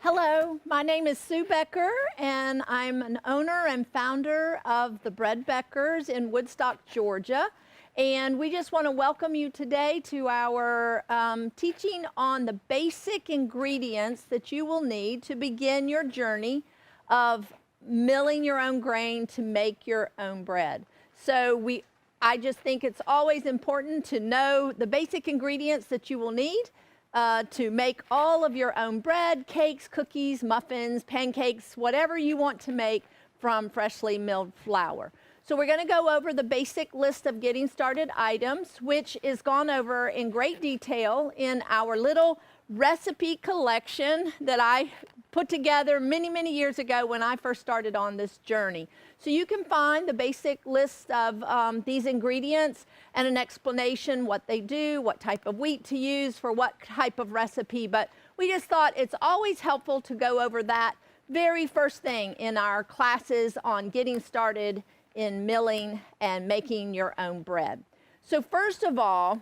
Hello, my name is Sue Becker, and I'm an owner and founder of the Bread Beckers in Woodstock, Georgia. And we just want to welcome you today to our teaching on the basic ingredients that you will need to begin your journey of milling your own grain to make your own bread. So I just think it's always important to know the basic ingredients that you will need to make all of your own bread, cakes, cookies, muffins, pancakes, whatever you want to make from freshly milled flour. So we're going to go over the basic list of getting started items, which is gone over in great detail in our little recipe collection that I put together many, many years ago when I first started on this journey. So you can find the basic list of these ingredients and an explanation what they do, what type of wheat to use for what type of recipe. But we just thought it's always helpful to go over that very first thing in our classes on getting started in milling and making your own bread. So first of all,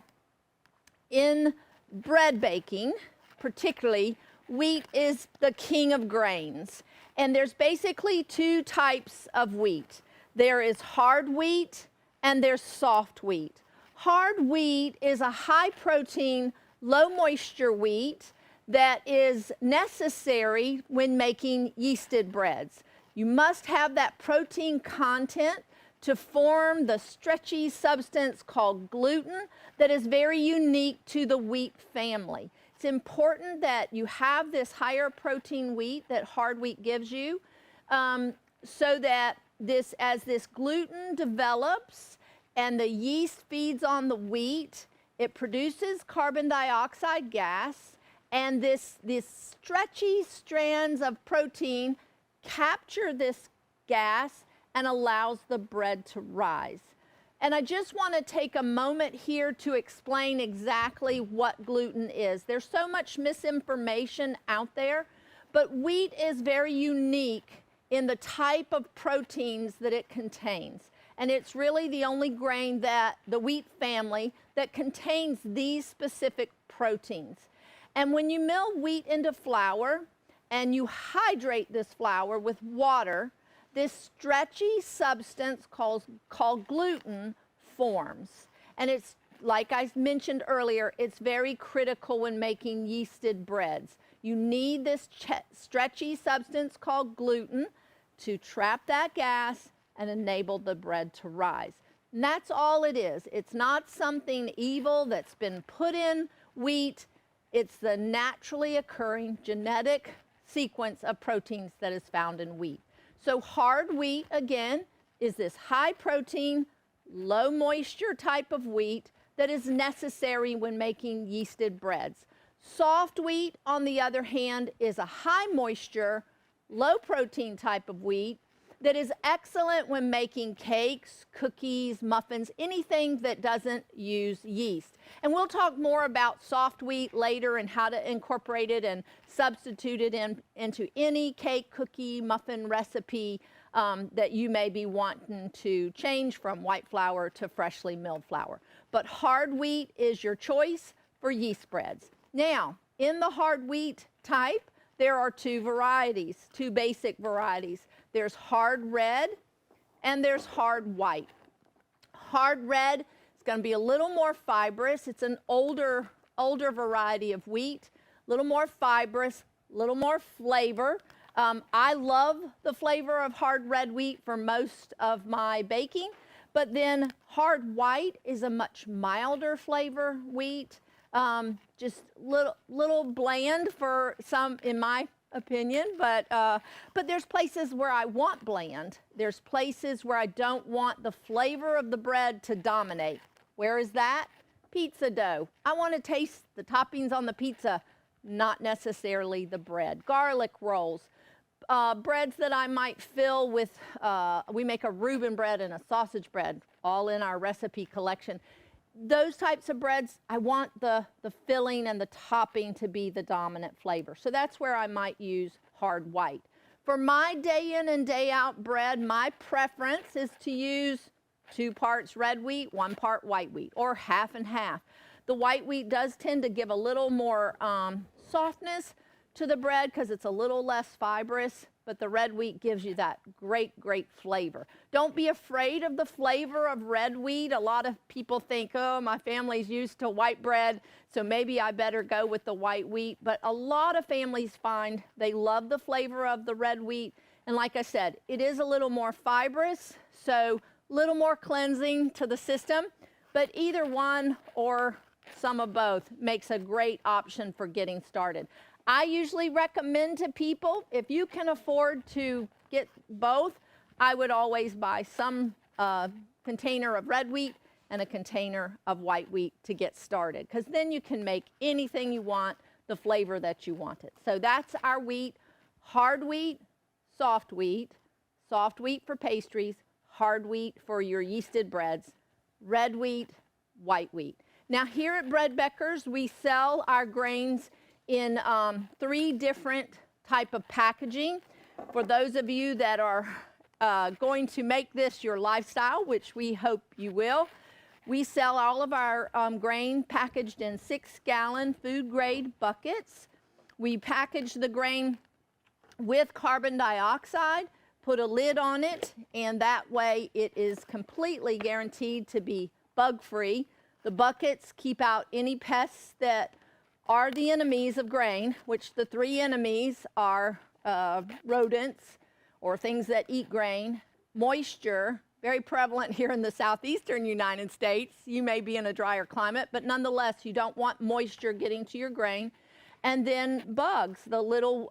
in bread baking, particularly, wheat is the king of grains. And there's basically two types of wheat. There is hard wheat and there's soft wheat. Hard wheat is a high protein, low moisture wheat that is necessary when making yeasted breads. You must have that protein content to form the stretchy substance called gluten that is very unique to the wheat family. It's important that you have this higher protein wheat that hard wheat gives you so that as this gluten develops and the yeast feeds on the wheat, it produces carbon dioxide gas, and this stretchy strands of protein capture this gas and allows the bread to rise. And I just want to take a moment here to explain exactly what gluten is. There's so much misinformation out there, but wheat is very unique in the type of proteins that it contains. And it's really the only grain that the wheat family that contains these specific proteins. And when you mill wheat into flour and you hydrate this flour with water, this stretchy substance called gluten forms. And it's, like I mentioned earlier, it's very critical when making yeasted breads. You need this stretchy substance called gluten to trap that gas and enable the bread to rise. And that's all it is. It's not something evil that's been put in wheat. It's the naturally occurring genetic sequence of proteins that is found in wheat. So hard wheat, again, is this high protein, low moisture type of wheat that is necessary when making yeasted breads. Soft wheat, on the other hand, is a high moisture, low protein type of wheat that is excellent when making cakes, cookies, muffins, anything that doesn't use yeast. And we'll talk more about soft wheat later and how to incorporate it and substitute it into any cake, cookie, muffin recipe that you may be wanting to change from white flour to freshly milled flour. But hard wheat is your choice for yeast breads. Now, in the hard wheat type, there are two varieties, two basic varieties. There's hard red and there's hard white. Hard red is going to be a little more fibrous. It's an older variety of wheat, a little more fibrous, a little more flavor. I love the flavor of hard red wheat for most of my baking, but then hard white is a much milder flavor wheat, just little bland for some, in my opinion, but there's places where I want bland. There's places where I don't want the flavor of the bread to dominate. Where is that? Pizza dough. I want to taste the toppings on the pizza, not necessarily the bread. Garlic rolls. Breads that I might fill with, we make a Reuben bread and a sausage bread, all in our recipe collection. Those types of breads, I want the filling and the topping to be the dominant flavor. So that's where I might use hard white. For my day in and day out bread, my preference is to use 2 parts red wheat, 1 part white wheat, or half and half. The white wheat does tend to give a little more softness to the bread because it's a little less fibrous, but the red wheat gives you that great, great flavor. Don't be afraid of the flavor of red wheat. A lot of people think, oh, my family's used to white bread, so maybe I better go with the white wheat. But a lot of families find they love the flavor of the red wheat. And like I said, it is a little more fibrous, so a little more cleansing to the system. But either one or some of both makes a great option for getting started. I usually recommend to people, if you can afford to get both, I would always buy some container of red wheat and a container of white wheat to get started, because then you can make anything you want, the flavor that you want it. So that's our wheat: hard wheat, soft wheat for pastries, hard wheat for your yeasted breads, red wheat, white wheat. Now here at Bread Beckers, we sell our grains in 3 different type of packaging. For those of you that are going to make this your lifestyle, which we hope you will, we sell all of our grain packaged in 6-gallon food grade buckets. We package the grain with carbon dioxide, put a lid on it, and that way it is completely guaranteed to be bug free. The buckets keep out any pests that are the enemies of grain, which the 3 enemies are rodents or things that eat grain, moisture, very prevalent here in the southeastern United States. You may be in a drier climate, but nonetheless, you don't want moisture getting to your grain. And then bugs, the little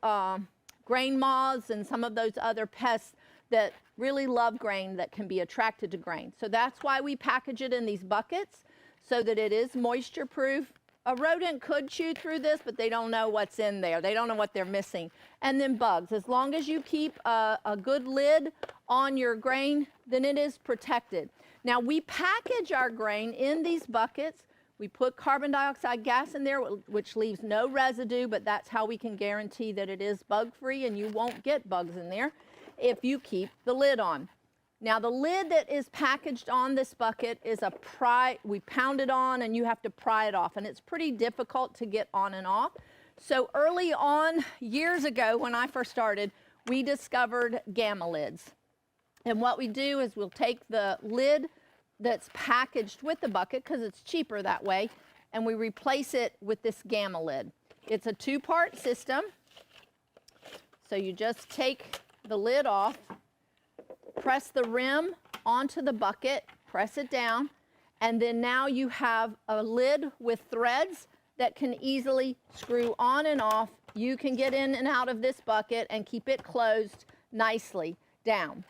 grain moths and some of those other pests that really love grain that can be attracted to grain. So that's why we package it in these buckets so that it is moisture proof. A rodent could chew through this, but they don't know what's in there. They don't know what they're missing. And then bugs. As long as you keep a good lid on your grain, then it is protected. Now, we package our grain in these buckets. We put carbon dioxide gas in there, which leaves no residue, but that's how we can guarantee that it is bug-free and you won't get bugs in there if you keep the lid on. Now, the lid that is packaged on this bucket is a pry. We pound it on and you have to pry it off, and it's pretty difficult to get on and off. So early on, years ago when I first started, we discovered gamma lids. And what we do is we'll take the lid that's packaged with the bucket, because it's cheaper that way, and we replace it with this gamma lid. It's a 2-part system. So you just take the lid off, press the rim onto the bucket, press it down, and then now you have a lid with threads that can easily screw on and off. You can get in and out of this bucket and keep it closed nicely down.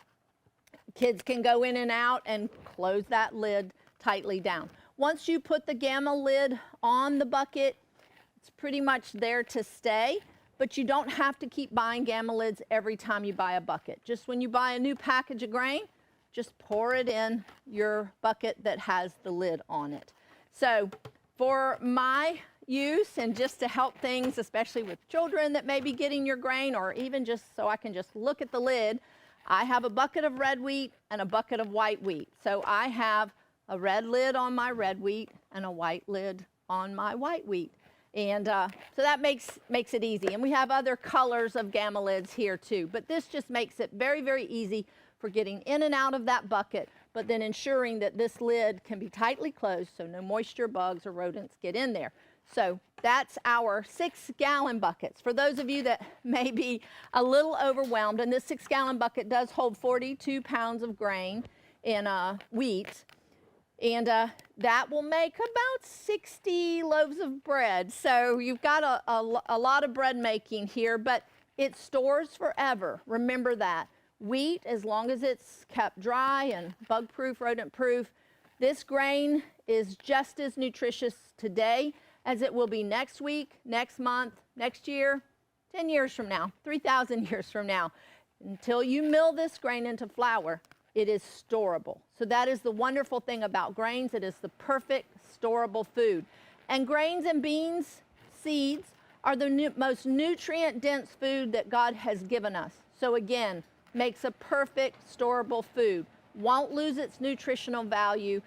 Kids can go in and out and close that lid tightly down. Once you put the gamma lid on the bucket, it's pretty much there to stay. But you don't have to keep buying gamma lids every time you buy a bucket. Just when you buy a new package of grain, just pour it in your bucket that has the lid on it. So for my use, and just to help things, especially with children that may be getting your grain, or even just so I can just look at the lid, I have a bucket of red wheat and a bucket of white wheat. So I have a red lid on my red wheat and a white lid on my white wheat. And so that makes it easy. And we have other colors of gamma lids here too. But this just makes it very, very easy for getting in and out of that bucket, but then ensuring that this lid can be tightly closed so no moisture, bugs, or rodents get in there. So that's our 6-gallon buckets. For those of you that may be a little overwhelmed, and this 6-gallon bucket does hold 42 pounds of grain in wheat. And that will make about 60 loaves of bread. So you've got a lot of bread making here, but it stores forever. Remember that. Wheat, as long as it's kept dry and bug-proof, rodent-proof, this grain is just as nutritious today as it will be next week, next month, next year, 10 years from now, 3,000 years from now. Until you mill this grain into flour, it is storable. So that is the wonderful thing about grains. It is the perfect storable food. And grains and beans, seeds, are the most nutrient-dense food that God has given us. So again, makes a perfect storable food. Won't lose its nutritional value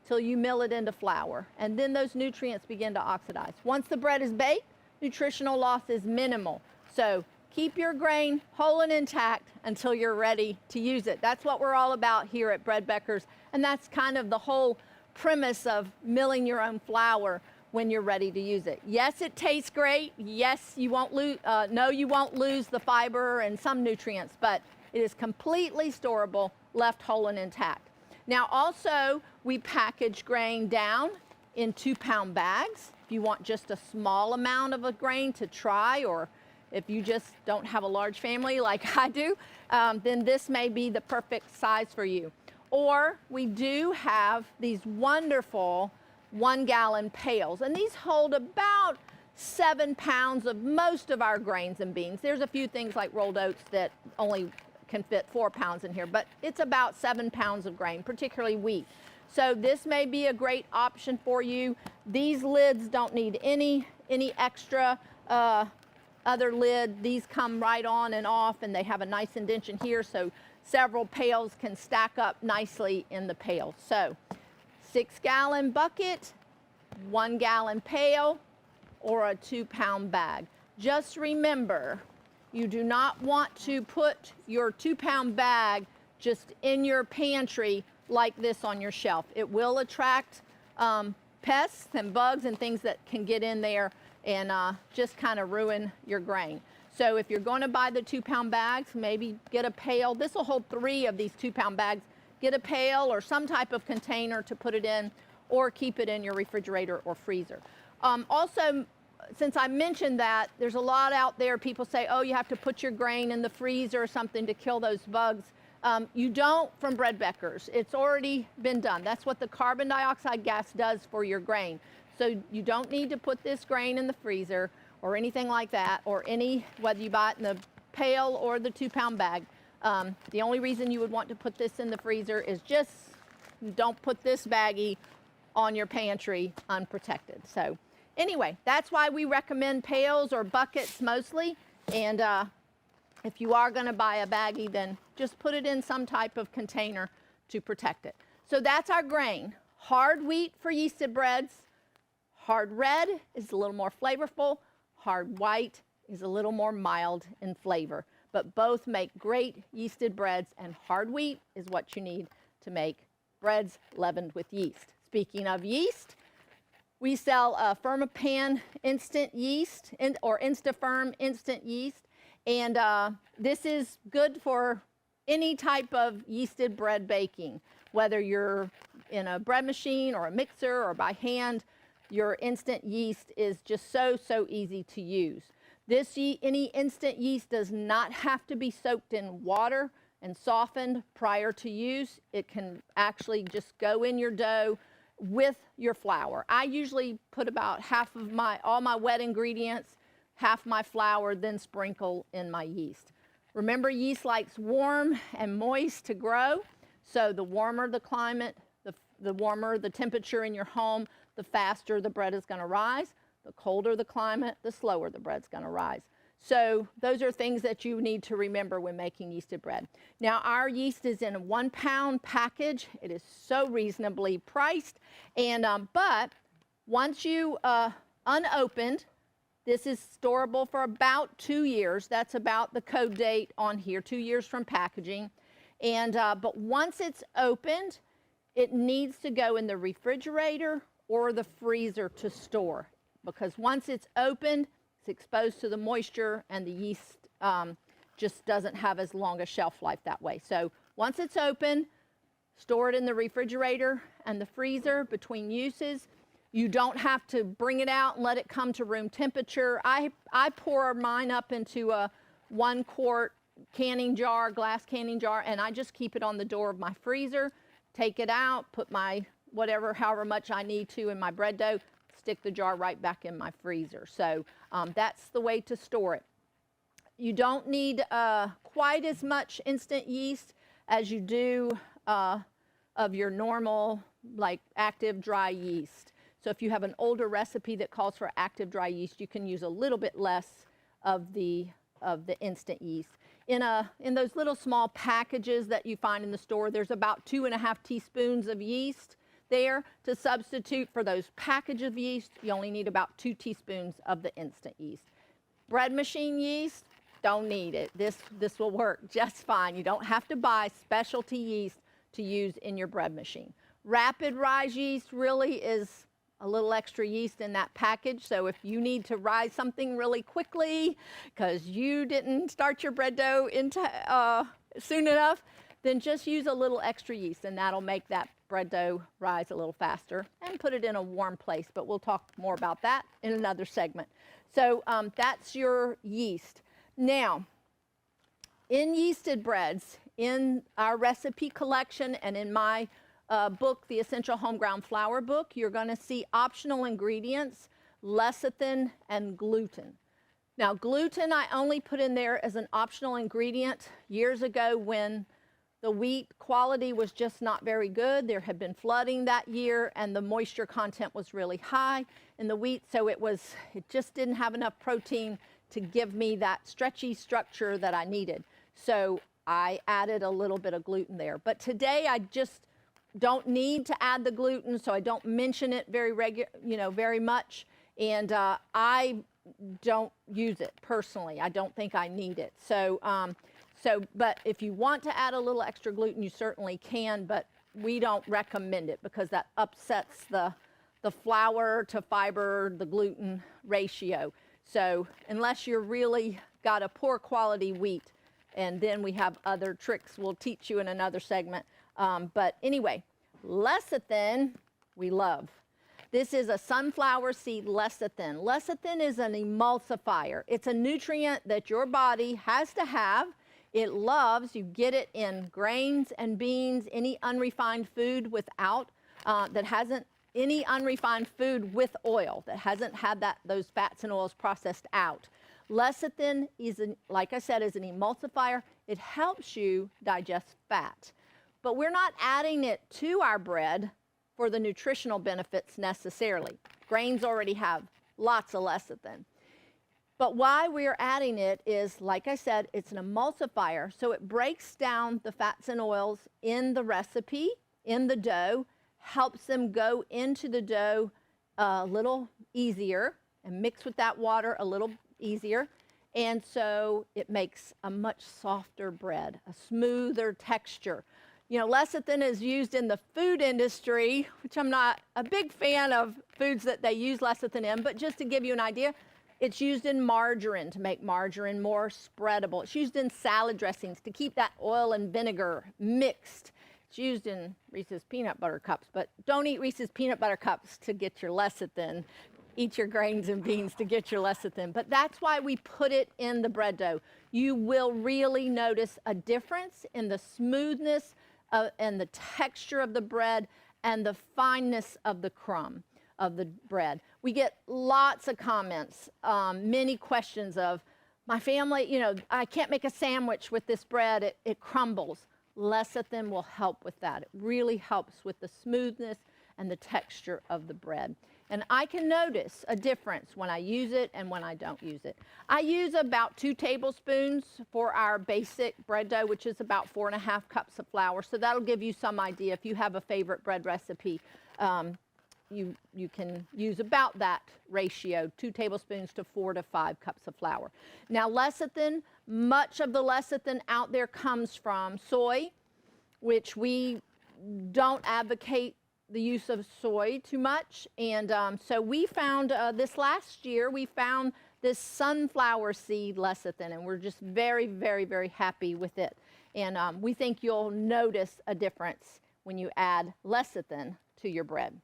till you mill it into flour. And then those nutrients begin to oxidize. Once the bread is baked, nutritional loss is minimal. So keep your grain whole and intact until you're ready to use it. That's what we're all about here at Bread Beckers, and that's kind of the whole premise of milling your own flour when you're ready to use it. Yes, it tastes great. Yes, you won't lose, no, you won't lose the fiber and some nutrients, but it is completely storable, left whole and intact. Now also, we package grain down in 2-pound bags. If you want just a small amount of a grain to try, or if you just don't have a large family like I do, then this may be the perfect size for you. Or we do have these wonderful 1-gallon pails, and these hold about 7 pounds of most of our grains and beans. There's a few things like rolled oats that only can fit 4 pounds in here, but it's about 7 pounds of grain, particularly wheat. So this may be a great option for you. These lids don't need any extra other lid. These come right on and off, and they have a nice indentation here, so several pails can stack up nicely in the pail. So 6-gallon bucket, 1-gallon pail, or a 2-pound bag. Just remember, you do not want to put your 2-pound bag just in your pantry like this on your shelf. It will attract pests and bugs and things that can get in there and just kind of ruin your grain. So if you're going to buy the 2-pound bags, maybe get a pail. This will hold 3 of these 2-pound bags. Get a pail or some type of container to put it in, or keep it in your refrigerator or freezer. Also, since I mentioned that, there's a lot out there, people say, oh, you have to put your grain in the freezer or something to kill those bugs. You don't from Bread Beckers. It's already been done. That's what the carbon dioxide gas does for your grain. So you don't need to put this grain in the freezer or anything like that, or whether you buy it in the pail or the 2-pound bag. The only reason you would want to put this in the freezer is just don't put this baggie on your pantry unprotected. So anyway, that's why we recommend pails or buckets mostly. And if you are going to buy a baggie, then just put it in some type of container to protect it. So that's our grain. Hard wheat for yeasted breads. Hard red is a little more flavorful. Hard white is a little more mild in flavor. But both make great yeasted breads, and hard wheat is what you need to make breads leavened with yeast. Speaking of yeast, we sell Firmapan instant yeast, or InstaFirm instant yeast, and this is good for any type of yeasted bread baking, whether you're in a bread machine or a mixer or by hand. Your instant yeast is just so easy to use. Any instant yeast does not have to be soaked in water and softened prior to use. It can actually just go in your dough with your flour. I usually put about half of all my wet ingredients, half my flour, then sprinkle in my yeast. Remember, yeast likes warm and moist to grow, so the warmer the climate, the warmer the temperature in your home, the faster the bread is going to rise. The colder the climate, the slower the bread's going to rise. So those are things that you need to remember when making yeasted bread. Now, our yeast is in a 1-pound package. It is so reasonably priced. And but once you unopened, this is storable for about 2 years. That's about the code date on here, 2 years from packaging. And but once it's opened, it needs to go in the refrigerator or the freezer to store. Because once it's opened, it's exposed to the moisture, and the yeast just doesn't have as long a shelf life that way. So once it's open, store it in the refrigerator and the freezer between uses. You don't have to bring it out and let it come to room temperature. I pour mine up into a 1-quart canning jar, glass canning jar, and I just keep it on the door of my freezer, take it out, put my however much I need to in my bread dough, stick the jar right back in my freezer. So that's the way to store it. You don't need quite as much instant yeast as you do of your normal, like, active dry yeast. So if you have an older recipe that calls for active dry yeast, you can use a little bit less of the instant yeast. In those little small packages that you find in the store, there's about 2.5 teaspoons of yeast there. To substitute for those packages of yeast, you only need about 2 teaspoons of the instant yeast. Bread machine yeast, don't need it. This will work just fine. You don't have to buy specialty yeast to use in your bread machine. Rapid rise yeast really is a little extra yeast in that package. So if you need to rise something really quickly because you didn't start your bread dough soon enough, then just use a little extra yeast, and that'll make that bread dough rise a little faster, and put it in a warm place. But we'll talk more about that in another segment. So that's your yeast. Now, in yeasted breads, in our recipe collection and in my book, the Essential Homeground Flour book, you're going to see optional ingredients, lecithin and gluten. Now, gluten I only put in there as an optional ingredient years ago when the wheat quality was just not very good. There had been flooding that year, and the moisture content was really high in the wheat, so it just didn't have enough protein to give me that stretchy structure that I needed. So I added a little bit of gluten there. But today I just don't need to add the gluten, so I don't mention it very much, and I don't use it personally. I don't think I need it. But if you want to add a little extra gluten, you certainly can, but we don't recommend it because that upsets the flour to fiber, the gluten ratio. So unless you're really got a poor quality wheat, and then we have other tricks we'll teach you in another segment. But anyway, lecithin we love. This is a sunflower seed lecithin. Lecithin is an emulsifier. It's a nutrient that your body has to have. It loves, you get it in grains and beans, any unrefined food any unrefined food with oil that hasn't had those fats and oils processed out. Lecithin is, like I said, is an emulsifier. It helps you digest fat. But we're not adding it to our bread for the nutritional benefits necessarily. Grains already have lots of lecithin. But why we're adding it is, like I said, it's an emulsifier, so it breaks down the fats and oils in the recipe, in the dough, helps them go into the dough a little easier and mix with that water a little easier. And so it makes a much softer bread, a smoother texture. You know, lecithin is used in the food industry, which I'm not a big fan of foods that they use lecithin in, but just to give you an idea, it's used in margarine to make margarine more spreadable. It's used in salad dressings to keep that oil and vinegar mixed. It's used in Reese's peanut butter cups, but don't eat Reese's peanut butter cups to get your lecithin. Eat your grains and beans to get your lecithin. But that's why we put it in the bread dough. You will really notice a difference in the smoothness and the texture of the bread and the fineness of the crumb of the bread. We get lots of comments, many questions of, my family, I can't make a sandwich with this bread, it crumbles. Lecithin will help with that. It really helps with the smoothness and the texture of the bread. And I can notice a difference when I use it and when I don't use it. I use about 2 tablespoons for our basic bread dough, which is about 4.5 cups of flour. So that'll give you some idea. If you have a favorite bread recipe, you can use about that ratio, 2 tablespoons to 4 to 5 cups of flour. Now lecithin, much of the lecithin out there comes from soy, which we don't advocate the use of soy too much. And so we found this last year, we found this sunflower seed lecithin, and we're just very, very, very happy with it. And we think you'll notice a difference when you add lecithin to your bread.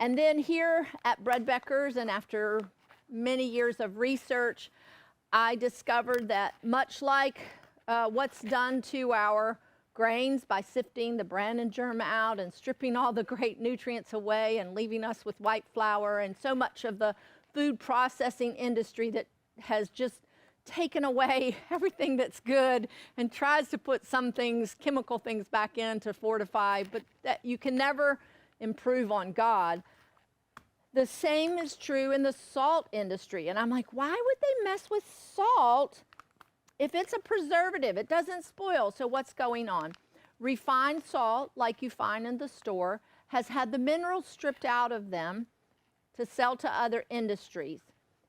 And then here at Bread Beckers, and after many years of research, I discovered that much like what's done to our grains by sifting the bran and germ out and stripping all the great nutrients away and leaving us with white flour, and so much of the food processing industry that has just taken away everything that's good and tries to put some things, chemical things, back in to fortify, but that you can never improve on God. The same is true in the salt industry. And I'm like, why would they mess with salt if it's a preservative? It doesn't spoil. So what's going on? Refined salt, like you find in the store, has had the minerals stripped out of them to sell to other industries,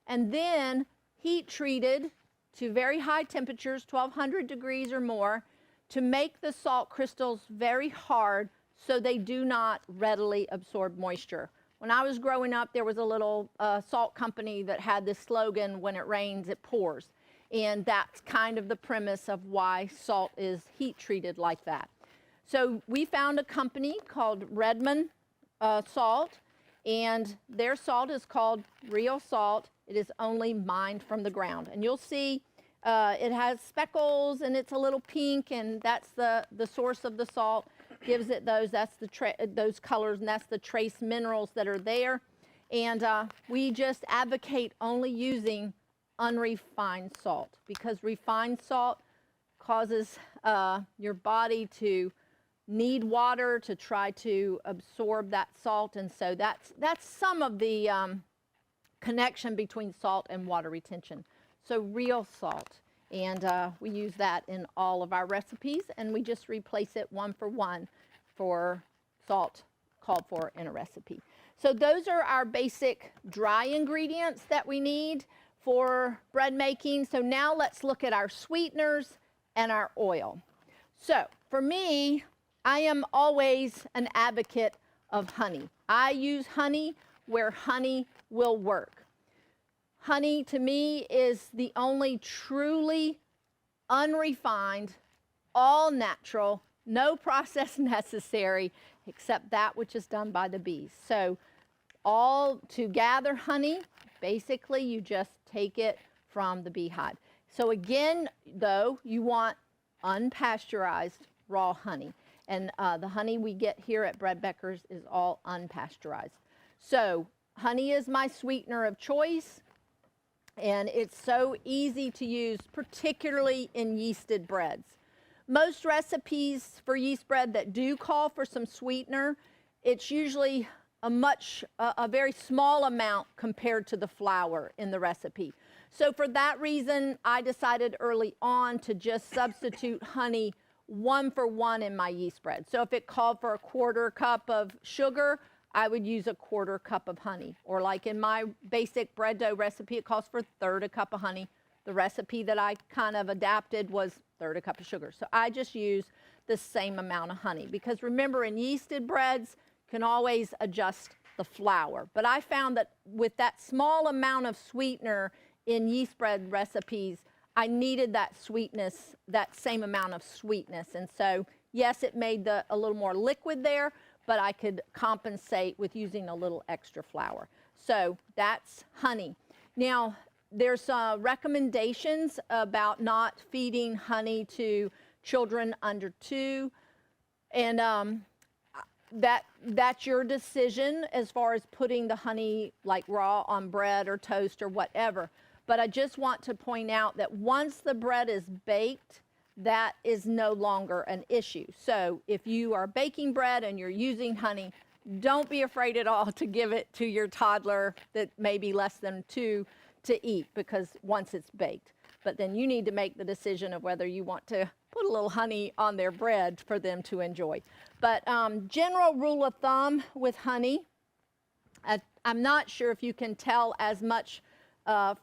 and then heat treated to very high temperatures, 1200 degrees or more, to make the salt crystals very hard so they do not readily absorb moisture. When I was growing up, there was a little salt company that had this slogan, when it rains, it pours. And that's kind of the premise of why salt is heat treated like that. So we found a company called Redmond Salt, and their salt is called real salt. It is only mined from the ground. And you'll see it has speckles and it's a little pink, and that's the source of the salt. Gives it those, those colors, and that's the trace minerals that are there. And we just advocate only using unrefined salt, because refined salt causes your body to need water to try to absorb that salt, and so that's some of the connection between salt and water retention. So real salt, and we use that in all of our recipes, and we just replace it 1 for 1 for salt called for in a recipe. So those are our basic dry ingredients that we need for bread making. So now let's look at our sweeteners and our oil. So for me, I am always an advocate of honey. I use honey where honey will work. Honey, to me, is the only truly unrefined, all natural, no process necessary except that which is done by the bees. So all to gather honey, basically you just take it from the beehive. So again, though, you want unpasteurized raw honey. And the honey we get here at Bread Beckers is all unpasteurized. So honey is my sweetener of choice, and it's so easy to use, particularly in yeasted breads. Most recipes for yeast bread that do call for some sweetener, it's usually a very small amount compared to the flour in the recipe. So for that reason, I decided early on to just substitute honey 1 for 1 in my yeast bread. So if it called for a 1/4 cup of sugar, I would use a 1/4 cup of honey. Or like in my basic bread dough recipe, it calls for 1/3 cup of honey. The recipe that I kind of adapted was 1/3 cup of sugar. So I just use the same amount of honey, because remember, in yeasted breads, you can always adjust the flour. But I found that with that small amount of sweetener in yeast bread recipes, I needed that sweetness, that same amount of sweetness. And so, yes, it made a little more liquid there, but I could compensate with using a little extra flour. So that's honey. Now, there's recommendations about not feeding honey to children under 2. And that's your decision as far as putting the honey like raw on bread or toast or whatever. But I just want to point out that once the bread is baked, that is no longer an issue. So if you are baking bread and you're using honey, don't be afraid at all to give it to your toddler that may be less than 2 to eat, because once it's baked. But then you need to make the decision of whether you want to put a little honey on their bread for them to enjoy. But general rule of thumb with honey, I'm not sure if you can tell as much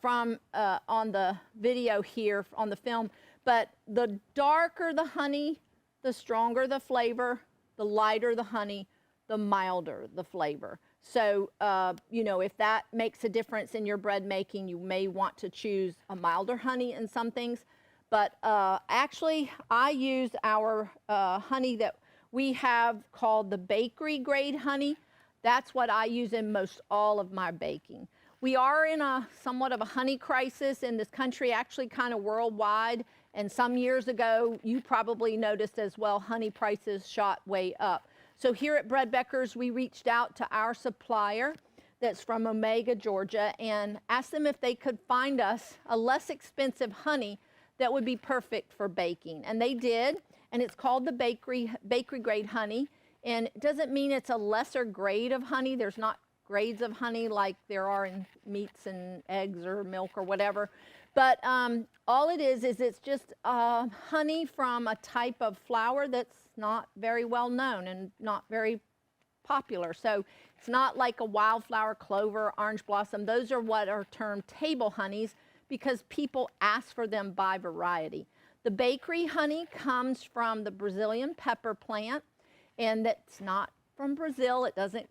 from on the video here, on the film, but the darker the honey, the stronger the flavor, the lighter the honey, the milder the flavor. So, you know, if that makes a difference in your bread making, you may want to choose a milder honey in some things. But actually, I use our honey that we have called the bakery grade honey. That's what I use in most all of my baking. We are in somewhat of a honey crisis in this country, actually kind of worldwide. And some years ago, you probably noticed as well, honey prices shot way up. So here at Bread Beckers, we reached out to our supplier that's from Omega, Georgia, and asked them if they could find us a less expensive honey that would be perfect for baking. And they did, and it's called the bakery grade honey. And it doesn't mean it's a lesser grade of honey. There's not grades of honey like there are in meats and eggs or milk or whatever. But all it is it's just honey from a type of flour that's not very well known and not very popular. So it's not like a wildflower, clover, orange blossom. Those are what are termed table honeys, because people ask for them by variety. The bakery honey comes from the Brazilian pepper plant, and that's not from Brazil. It doesn't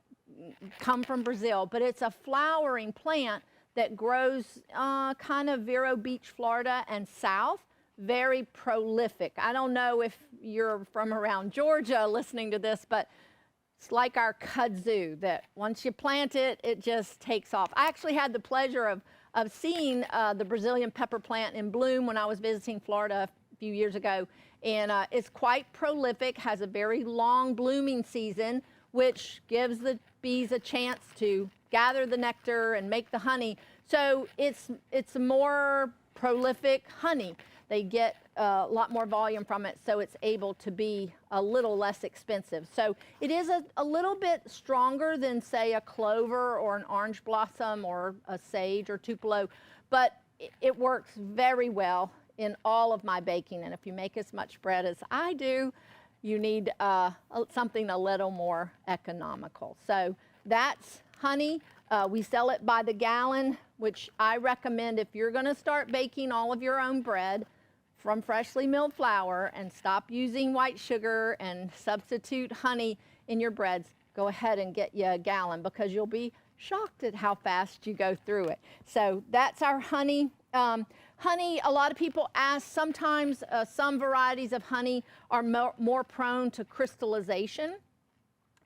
come from Brazil, but it's a flowering plant that grows kind of Vero Beach, Florida and south. Very prolific. I don't know if you're from around Georgia listening to this, but it's like our kudzu that once you plant it, it just takes off. I actually had the pleasure of seeing the Brazilian pepper plant in bloom when I was visiting Florida a few years ago. And it's quite prolific, has a very long blooming season, which gives the bees a chance to gather the nectar and make the honey. So it's a more prolific honey. They get a lot more volume from it, so it's able to be a little less expensive. So it is a little bit stronger than, say, a clover or an orange blossom or a sage or tupelo, but it works very well in all of my baking. And if you make as much bread as I do, you need something a little more economical. So that's honey. We sell it by the gallon, which I recommend if you're going to start baking all of your own bread from freshly milled flour and stop using white sugar and substitute honey in your breads, go ahead and get you a gallon, because you'll be shocked at how fast you go through it. So that's our honey. Honey, a lot of people ask, sometimes some varieties of honey are more prone to crystallization.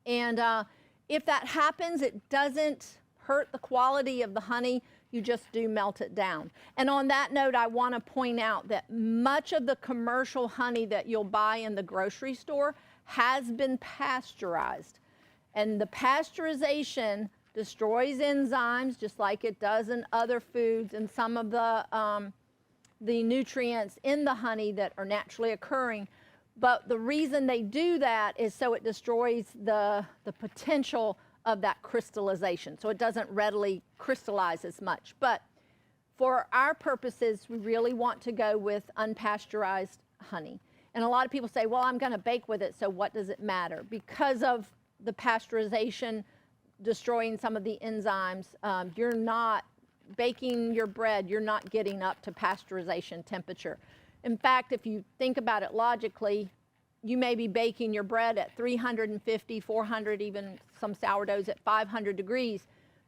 And if that happens, it doesn't hurt the quality of the honey. You just do melt it down. And on that note, I want to point out that much of the commercial honey that you'll buy in the grocery store has been pasteurized. And the pasteurization destroys enzymes just like it does in other foods, and some of the nutrients in the honey that are naturally occurring. But the reason they do that is so it destroys the potential of that crystallization, so it doesn't readily crystallize as much. But for our purposes, we really want to go with unpasteurized honey. And a lot of people say, well, I'm going to bake with it, so what does it matter? Because of the pasteurization destroying some of the enzymes, you're not baking your bread, you're not getting up to pasteurization temperature. In fact, if you think about it logically, you may be baking your bread at 350, 400, even some sourdoughs at 500 degrees,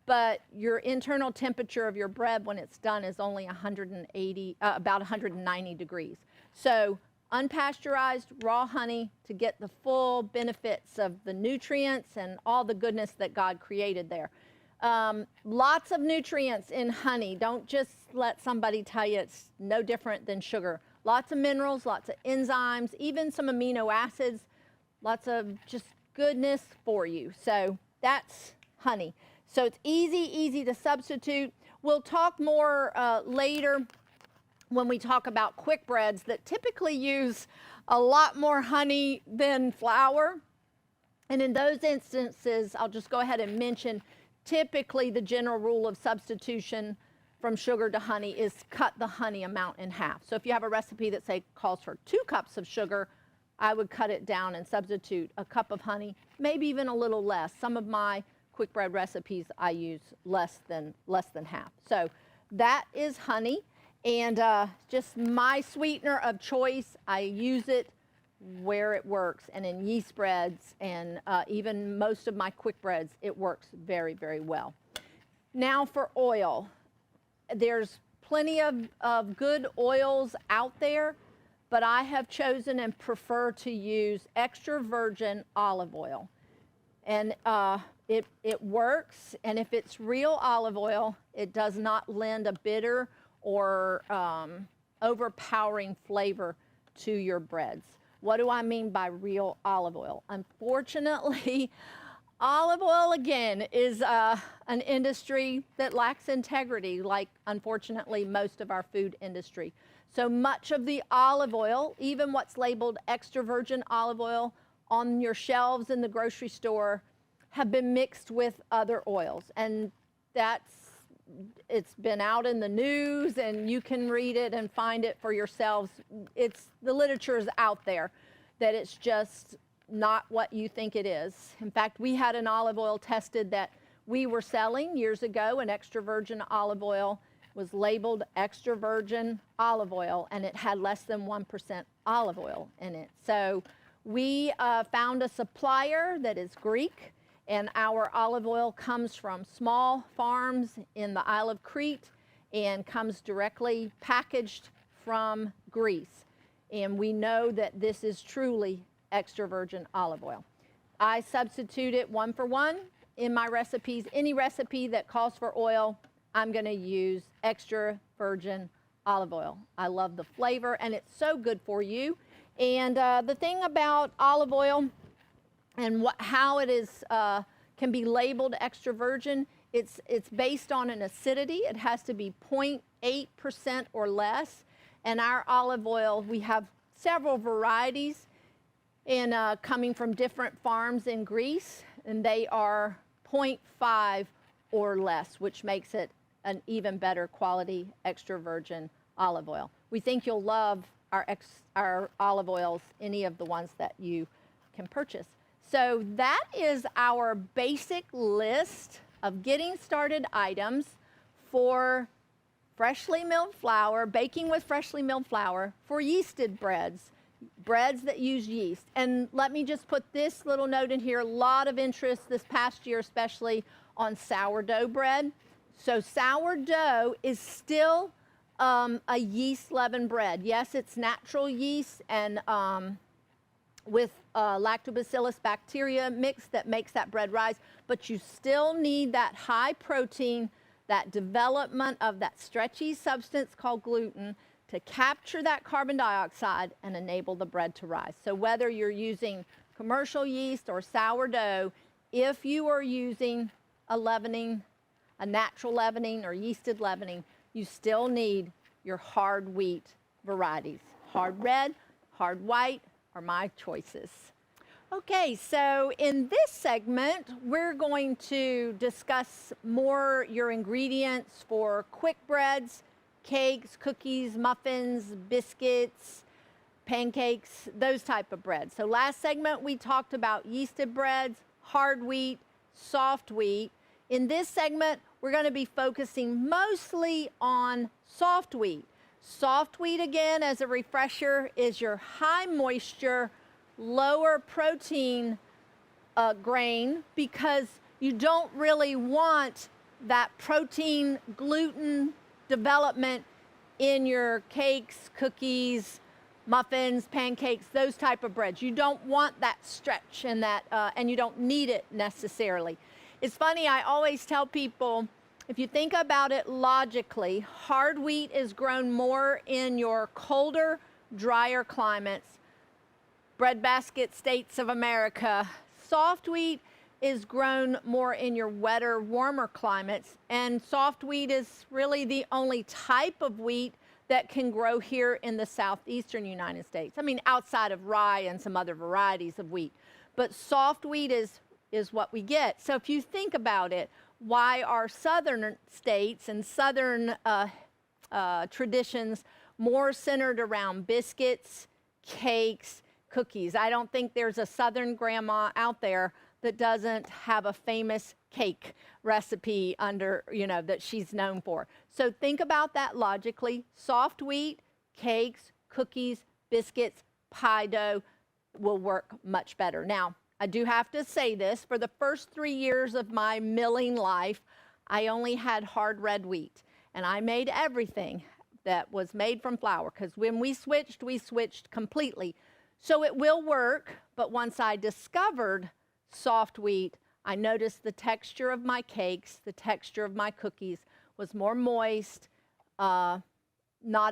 but your internal temperature of your bread when it's done is only 180, about 190 degrees. So unpasteurized raw honey to get the full benefits of the nutrients and all the goodness that God created there. Lots of nutrients in honey. Don't just let somebody tell you it's no different than sugar. Lots of minerals, lots of enzymes, even some amino acids, lots of just goodness for you. So that's honey. So it's easy to substitute. We'll talk more later when we talk about quick breads that typically use a lot more honey than flour. And in those instances, I'll just go ahead and mention, typically the general rule of substitution from sugar to honey is cut the honey amount in half. So if you have a recipe that, say, calls for 2 cups of sugar, I would cut it down and substitute a cup of honey, maybe even a little less. Some of my quick bread recipes I use less than half. So that is honey, and just my sweetener of choice. I use it where it works, and in yeast breads and even most of my quick breads, it works very, very well. Now for oil. There's plenty of good oils out there, but I have chosen and prefer to use extra virgin olive oil. And it works, and if it's real olive oil, it does not lend a bitter or overpowering flavor to your breads. What do I mean by real olive oil? Unfortunately, olive oil, again, is an industry that lacks integrity, like, unfortunately, most of our food industry. So much of the olive oil, even what's labeled extra virgin olive oil on your shelves in the grocery store, have been mixed with other oils. And it's been out in the news, and you can read it and find it for yourselves. The literature is out there that it's just not what you think it is. In fact, we had an olive oil tested that we were selling years ago, an extra virgin olive oil was labeled extra virgin olive oil, and it had less than 1% olive oil in it. So we found a supplier that is Greek, and our olive oil comes from small farms in the Isle of Crete and comes directly packaged from Greece. And we know that this is truly extra virgin olive oil. I substitute it 1 for 1 in my recipes. Any recipe that calls for oil, I'm going to use extra virgin olive oil. I love the flavor, and it's so good for you. And the thing about olive oil and how it is can be labeled extra virgin, it's based on an acidity. It has to be 0.8% or less. And our olive oil, we have several varieties in coming from different farms in Greece, and they are 0.5 or less, which makes it an even better quality extra virgin olive oil. We think you'll love our olive oils, any of the ones that you can purchase. So that is our basic list of getting started items for freshly milled flour, baking with freshly milled flour for yeasted breads that use yeast. And let me just put this little note in here. A lot of interest this past year, especially on sourdough bread. So sourdough is still a yeast leavened bread. Yes, it's natural yeast and with lactobacillus bacteria mix that makes that bread rise, but you still need that high protein, that development of that stretchy substance called gluten to capture that carbon dioxide and enable the bread to rise. So whether you're using commercial yeast or sourdough, if you are using a leavening, a natural leavening or yeasted leavening, you still need your hard wheat varieties. Hard red, hard white are my choices. Okay, so in this segment, we're going to discuss more your ingredients for quick breads, cakes, cookies, muffins, biscuits, pancakes, those type of breads. So last segment, we talked about yeasted breads, hard wheat, soft wheat. In this segment, we're going to be focusing mostly on soft wheat. Soft wheat, again, as a refresher, is your high moisture, lower protein grain, because you don't really want that protein gluten development in your cakes, cookies, muffins, pancakes, those type of breads. You don't want that stretch and that, and you don't need it necessarily. It's funny, I always tell people, if you think about it logically, hard wheat is grown more in your colder, drier climates, breadbasket states of America. Soft wheat is grown more in your wetter, warmer climates, and soft wheat is really the only type of wheat that can grow here in the southeastern United States. I mean, outside of rye and some other varieties of wheat. But soft wheat is what we get. So if you think about it, why are southern states and southern traditions more centered around biscuits, cakes, cookies? I don't think there's a southern grandma out there that doesn't have a famous cake recipe under, that she's known for. So think about that logically. Soft wheat, cakes, cookies, biscuits, pie dough will work much better. Now, I do have to say this, for the first 3 years of my milling life, I only had hard red wheat, and I made everything that was made from flour, because when we switched completely. So it will work, but once I discovered soft wheat, I noticed the texture of my cakes, the texture of my cookies was more moist, not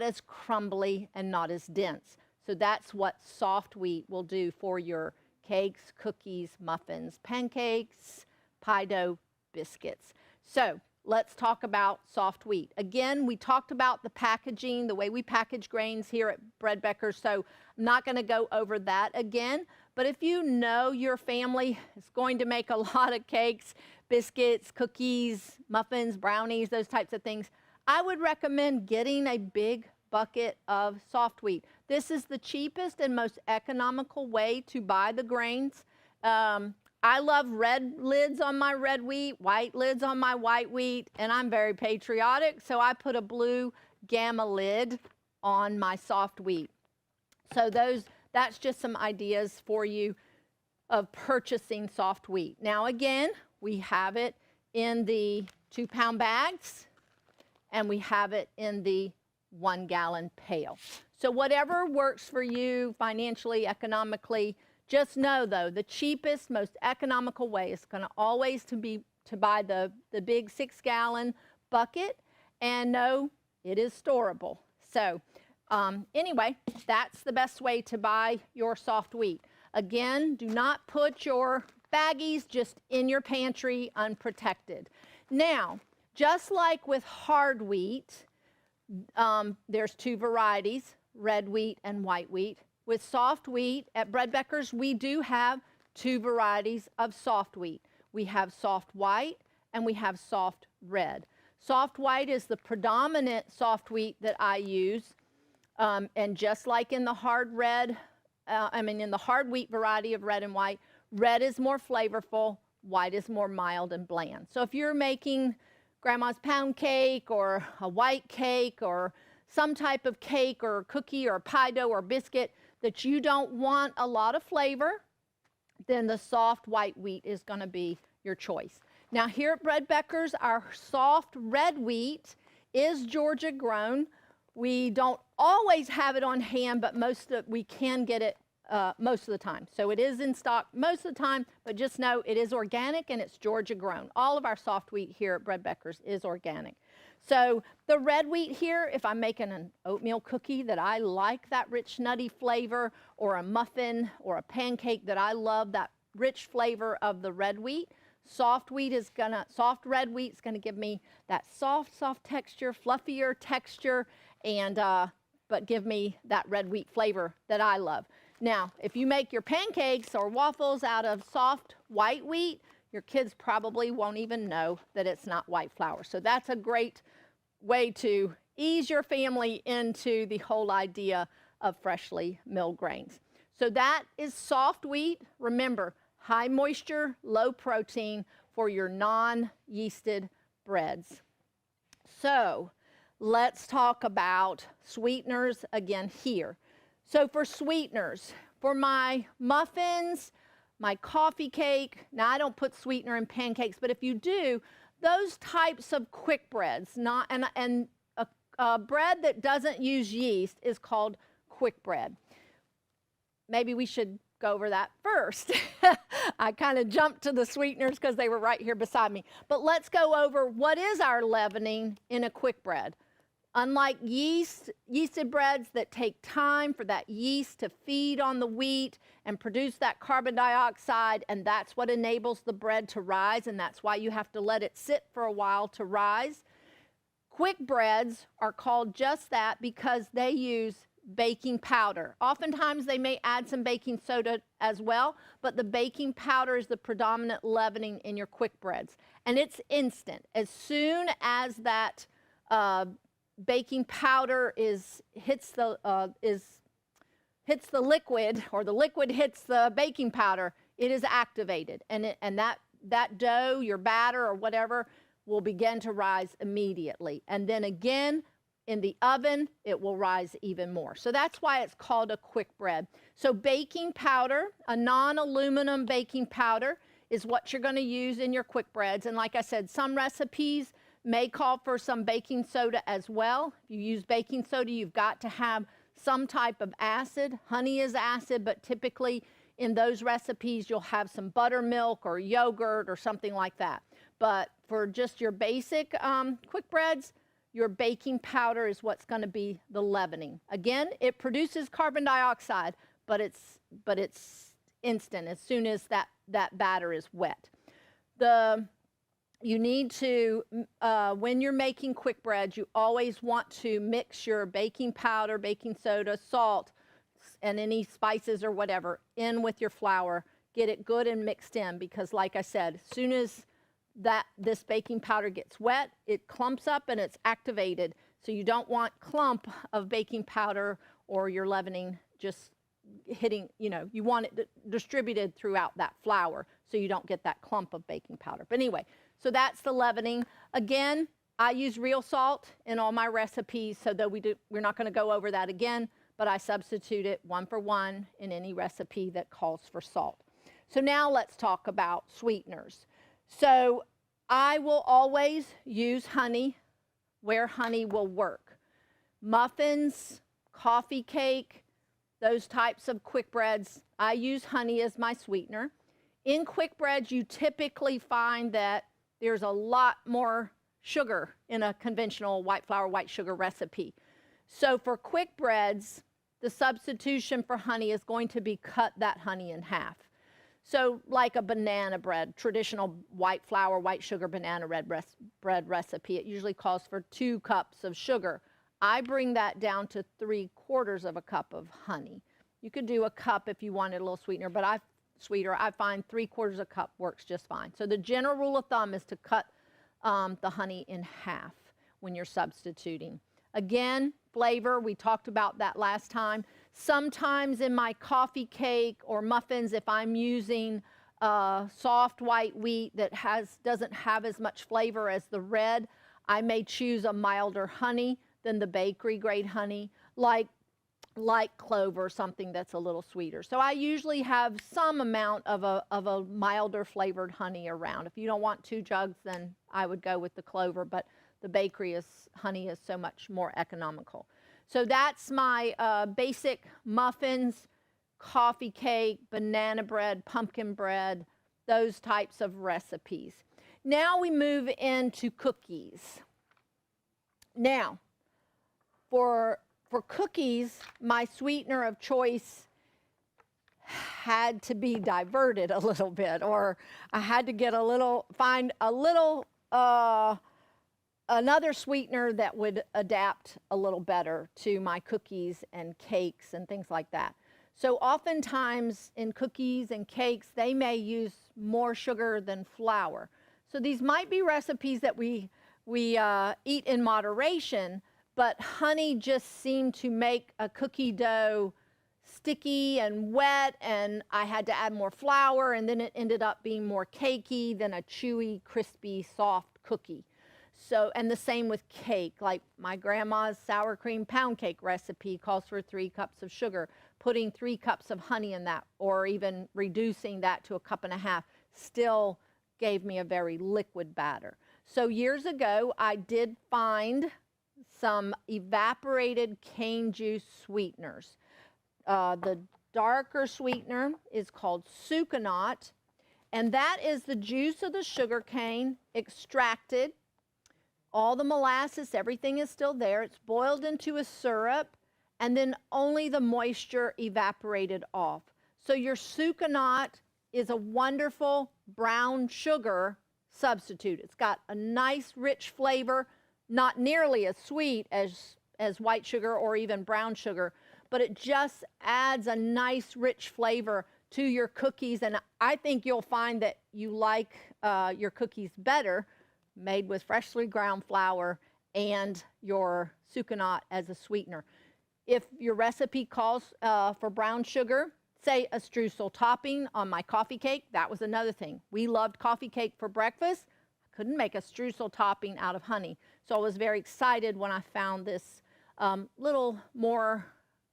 as crumbly, and not as dense. So that's what soft wheat will do for your cakes, cookies, muffins, pancakes, pie dough, biscuits. So let's talk about soft wheat. Again, we talked about the packaging, the way we package grains here at Bread Becker, so I'm not going to go over that again. But if you know your family is going to make a lot of cakes, biscuits, cookies, muffins, brownies, those types of things, I would recommend getting a big bucket of soft wheat. This is the cheapest and most economical way to buy the grains. I I love red lids on my red wheat, white lids on my white wheat, and I'm very patriotic, so I put a blue gamma lid on my soft wheat. So that's just some ideas for you of purchasing soft wheat. Now again, we have it in the 2-pound bags, and we have it in the 1-gallon pail. So whatever works for you financially, economically, just know though, the cheapest, most economical way is going to always to buy the big 6-gallon bucket, and no, it is storable. So anyway, that's the best way to buy your soft wheat. Again, do not put your baggies just in your pantry unprotected. Now, just like with hard wheat, there's 2 varieties, red wheat and white wheat. With soft wheat, at Bread Beckers, we do have 2 varieties of soft wheat. We have soft white and we have soft red. Soft white is the predominant soft wheat that I use. And just like in the hard in the hard wheat variety of red and white, red is more flavorful, white is more mild and bland. So if you're making grandma's pound cake or a white cake or some type of cake or cookie or pie dough or biscuit that you don't want a lot of flavor, then the soft white wheat is going to be your choice. Now here at Bread Beckers, our soft red wheat is Georgia grown. We don't always have it on hand, but we can get it most of the time. So it is in stock most of the time, but just know it is organic and it's Georgia grown. All of our soft wheat here at Bread Beckers is organic. So the red wheat here, if I'm making an oatmeal cookie that I like that rich nutty flavor, or a muffin or a pancake that I love that rich flavor of the red wheat, soft red wheat's gonna give me that soft texture, fluffier texture, and but give me that red wheat flavor that I love. Now, if you make your pancakes or waffles out of soft white wheat, your kids probably won't even know that it's not white flour. So that's a great way to ease your family into the whole idea of freshly milled grains. So that is soft wheat. Remember, high moisture, low protein for your non-yeasted breads. So let's talk about sweeteners again here. So for sweeteners, for my muffins, my coffee cake, now I don't put sweetener in pancakes, but if you do, those types of quick breads, and a bread that doesn't use yeast is called quick bread. Maybe we should go over that first. I kind of jumped to the sweeteners because they were right here beside me. But let's go over what is our leavening in a quick bread. Unlike yeasted breads that take time for that yeast to feed on the wheat and produce that carbon dioxide, and that's what enables the bread to rise, and that's why you have to let it sit for a while to rise. Quick breads are called just that because they use baking powder. Oftentimes they may add some baking soda as well, but the baking powder is the predominant leavening in your quick breads. And it's instant. As soon as that baking powder hits the liquid, or the liquid hits the baking powder, it is activated, and that dough, your batter or whatever, will begin to rise immediately. And then again in the oven, it will rise even more. So that's why it's called a quick bread. So baking powder, a non-aluminum baking powder, is what you're going to use in your quick breads. And like I said, some recipes may call for some baking soda as well. If you use baking soda, you've got to have some type of acid. Honey is acid, but typically in those recipes, you'll have some buttermilk or yogurt or something like that. But for just your basic quick breads, your baking powder is what's going to be the leavening. Again, it produces carbon dioxide, but it's instant as soon as that batter is wet. You need to, when you're making quick breads, you always want to mix your baking powder, baking soda, salt, and any spices or whatever in with your flour. Get it good and mixed in, because like I said, as soon as this baking powder gets wet, it clumps up and it's activated. So you don't want clump of baking powder or your leavening just hitting, you want it distributed throughout that flour so you don't get that clump of baking powder. But anyway, so that's the leavening. Again, I use real salt in all my recipes, so that we're not going to go over that again, but I substitute it 1 for 1 in any recipe that calls for salt. So now let's talk about sweeteners. So I will always use honey where honey will work. Muffins, coffee cake, those types of quick breads, I use honey as my sweetener. In quick breads, you typically find that there's a lot more sugar in a conventional white flour, white sugar recipe. So for quick breads, the substitution for honey is going to be cut that honey in half. So like a banana bread, traditional white flour, white sugar banana bread recipe, it usually calls for 2 cups of sugar. I bring that down to 3/4 of a cup of honey. You could do a cup if you wanted a little sweetener, but I find 3/4 a cup works just fine. So the general rule of thumb is to cut the honey in half when you're substituting. Again, flavor, we talked about that last time. Sometimes in my coffee cake or muffins, if I'm using soft white wheat that doesn't have as much flavor as the red, I may choose a milder honey than the bakery grade honey, like clover, something that's a little sweeter. So I usually have some amount of a milder flavored honey around. If you don't want 2 jugs, then I would go with the clover, but the bakery honey is so much more economical. So that's my basic muffins, coffee cake, banana bread, pumpkin bread, those types of recipes. Now we move into cookies. Now, for cookies, my sweetener of choice had to be diverted a little bit, or I had to find a little, another sweetener that would adapt a little better to my cookies and cakes and things like that. So oftentimes in cookies and cakes, they may use more sugar than flour. So these might be recipes that we eat in moderation, but honey just seemed to make a cookie dough sticky and wet, and I had to add more flour, and then it ended up being more cakey than a chewy, crispy, soft cookie. So, and the same with cake, like my grandma's sour cream pound cake recipe calls for 3 cups of sugar. Putting 3 cups of honey in that, or even reducing that to 1.5 cups, still gave me a very liquid batter. So years ago, I did find some evaporated cane juice sweeteners. The darker sweetener is called Sucanat, and that is the juice of the sugar cane extracted. All the molasses, everything is still there. It's boiled into a syrup, and then only the moisture evaporated off. So your Sucanat is a wonderful brown sugar substitute. It's got a nice rich flavor, not nearly as sweet as white sugar or even brown sugar, but it just adds a nice rich flavor to your cookies. And I think you'll find that you like your cookies better made with freshly ground flour and your Sucanat as a sweetener. If your recipe calls for brown sugar, say a streusel topping on my coffee cake, that was another thing. We loved coffee cake for breakfast. I couldn't make a streusel topping out of honey. So I was very excited when I found this little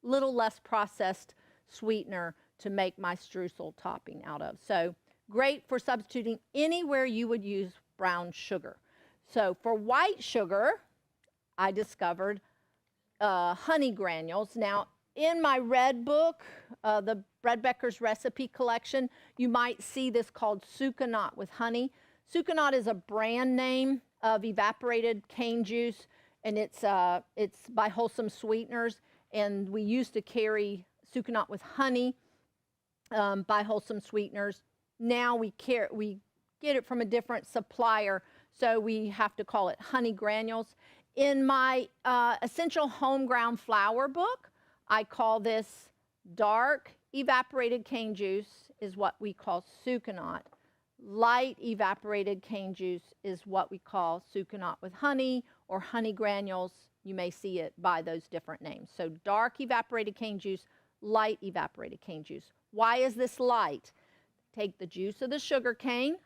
less processed sweetener to make my streusel topping out of. So great for substituting anywhere you would use brown sugar. So for white sugar, I discovered honey granules. Now, in my red book, the Bread Beckers recipe collection, you might see this called Sucanat with honey. Sucanat is a brand name of evaporated cane juice, and it's by Wholesome Sweeteners. And we used to carry Sucanat with honey by Wholesome Sweeteners. Now we get it from a different supplier, so we have to call it honey granules. In my Essential Home Ground Flour book, I call this dark evaporated cane juice is what we call Sucanat. Light evaporated cane juice is what we call Sucanat with honey or honey granules. You may see it by those different names. So dark evaporated cane juice, light evaporated cane juice. Why is this light? take the juice of the sugar cane,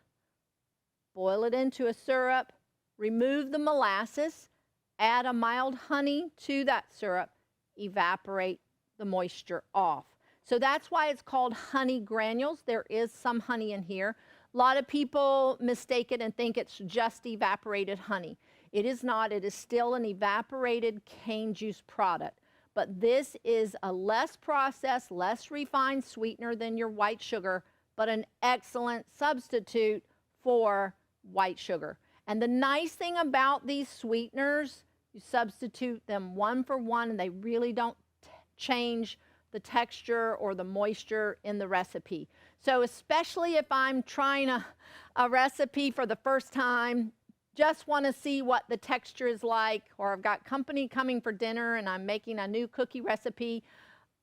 boil it into a syrup, remove the molasses, add a mild honey to that syrup, evaporate the moisture off. So that's why it's called honey granules. There is some honey in here. A lot of people mistake it and think it's just evaporated honey. It is not. It is still an evaporated cane juice product. But this is a less processed, less refined sweetener than your white sugar, but an excellent substitute for white sugar. And the nice thing about these sweeteners, you substitute them one for one, and they really don't change the texture or the moisture in the recipe. So especially if I'm trying a recipe for the first time, just want to see what the texture is like, or I've got company coming for dinner and I'm making a new cookie recipe,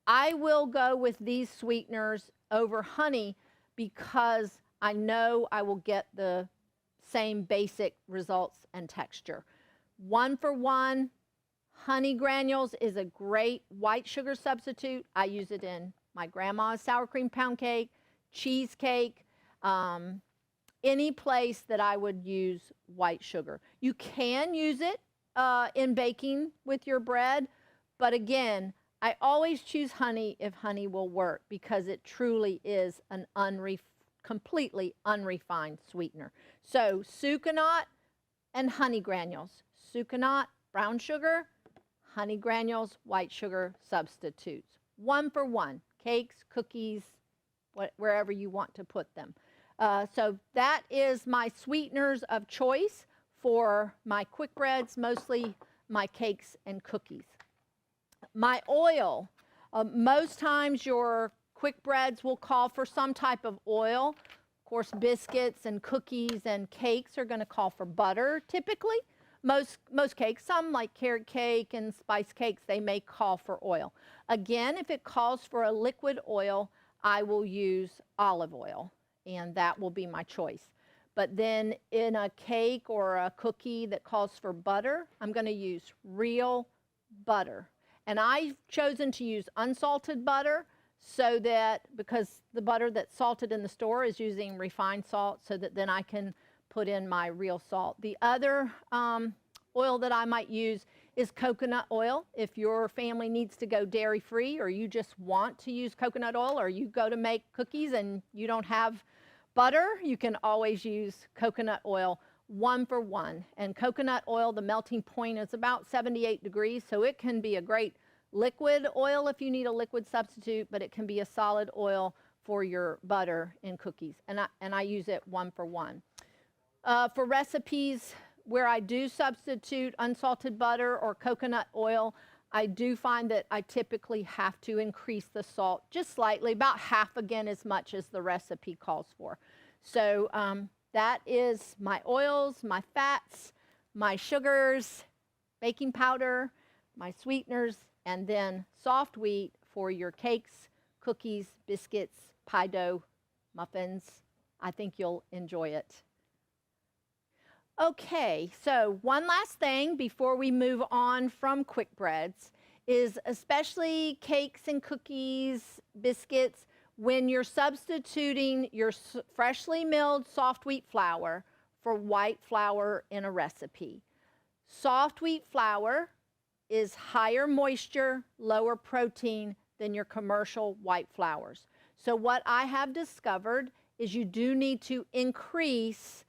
I will go with these sweeteners over honey because I know I will get the same basic results and texture. One for one, honey granules is a great white sugar substitute. I use it in my grandma's sour cream pound cake, cheesecake, any place that I would use white sugar. You can use it in baking with your bread, but again, I always choose honey if honey will work because it truly is an completely unrefined sweetener. So sucanat and honey granules. Sucanat, brown sugar, honey granules, white sugar substitutes. One for one, cakes, cookies, wherever you want to put them. So that is my sweeteners of choice for my quick breads, mostly my cakes and cookies. My oil, most times your quick breads will call for some type of oil. Of course, biscuits and cookies and cakes are going to call for butter typically. Most cakes, some like carrot cake and spice cakes, they may call for oil. Again, if it calls for a liquid oil, I will use olive oil, and that will be my choice. But then in a cake or a cookie that calls for butter, I'm going to use real butter. And I've chosen to use unsalted butter so that, because the butter that's salted in the store is using refined salt, so that then I can put in my real salt. The other oil that I might use is coconut oil. If your family needs to go dairy-free, or you just want to use coconut oil, or you go to make cookies and you don't have butter, you can always use coconut oil, one for one. And coconut oil, the melting point is about 78 degrees, so it can be a great liquid oil if you need a liquid substitute, but it can be a solid oil for your butter in cookies. And I use it one for one. For recipes where I do substitute unsalted butter or coconut oil, I do find that I typically have to increase the salt just slightly, about half again as much as the recipe calls for. So that is my oils, my fats, my sugars, baking powder, my sweeteners, and then soft wheat for your cakes, cookies, biscuits, pie dough, muffins. I think you'll enjoy it. Okay, so one last thing before we move on from quick breads is, especially cakes and cookies, biscuits, when you're substituting your freshly milled soft wheat flour for white flour in a recipe. Soft wheat flour is higher moisture, lower protein than your commercial white flours. So what I have discovered is you do need to increase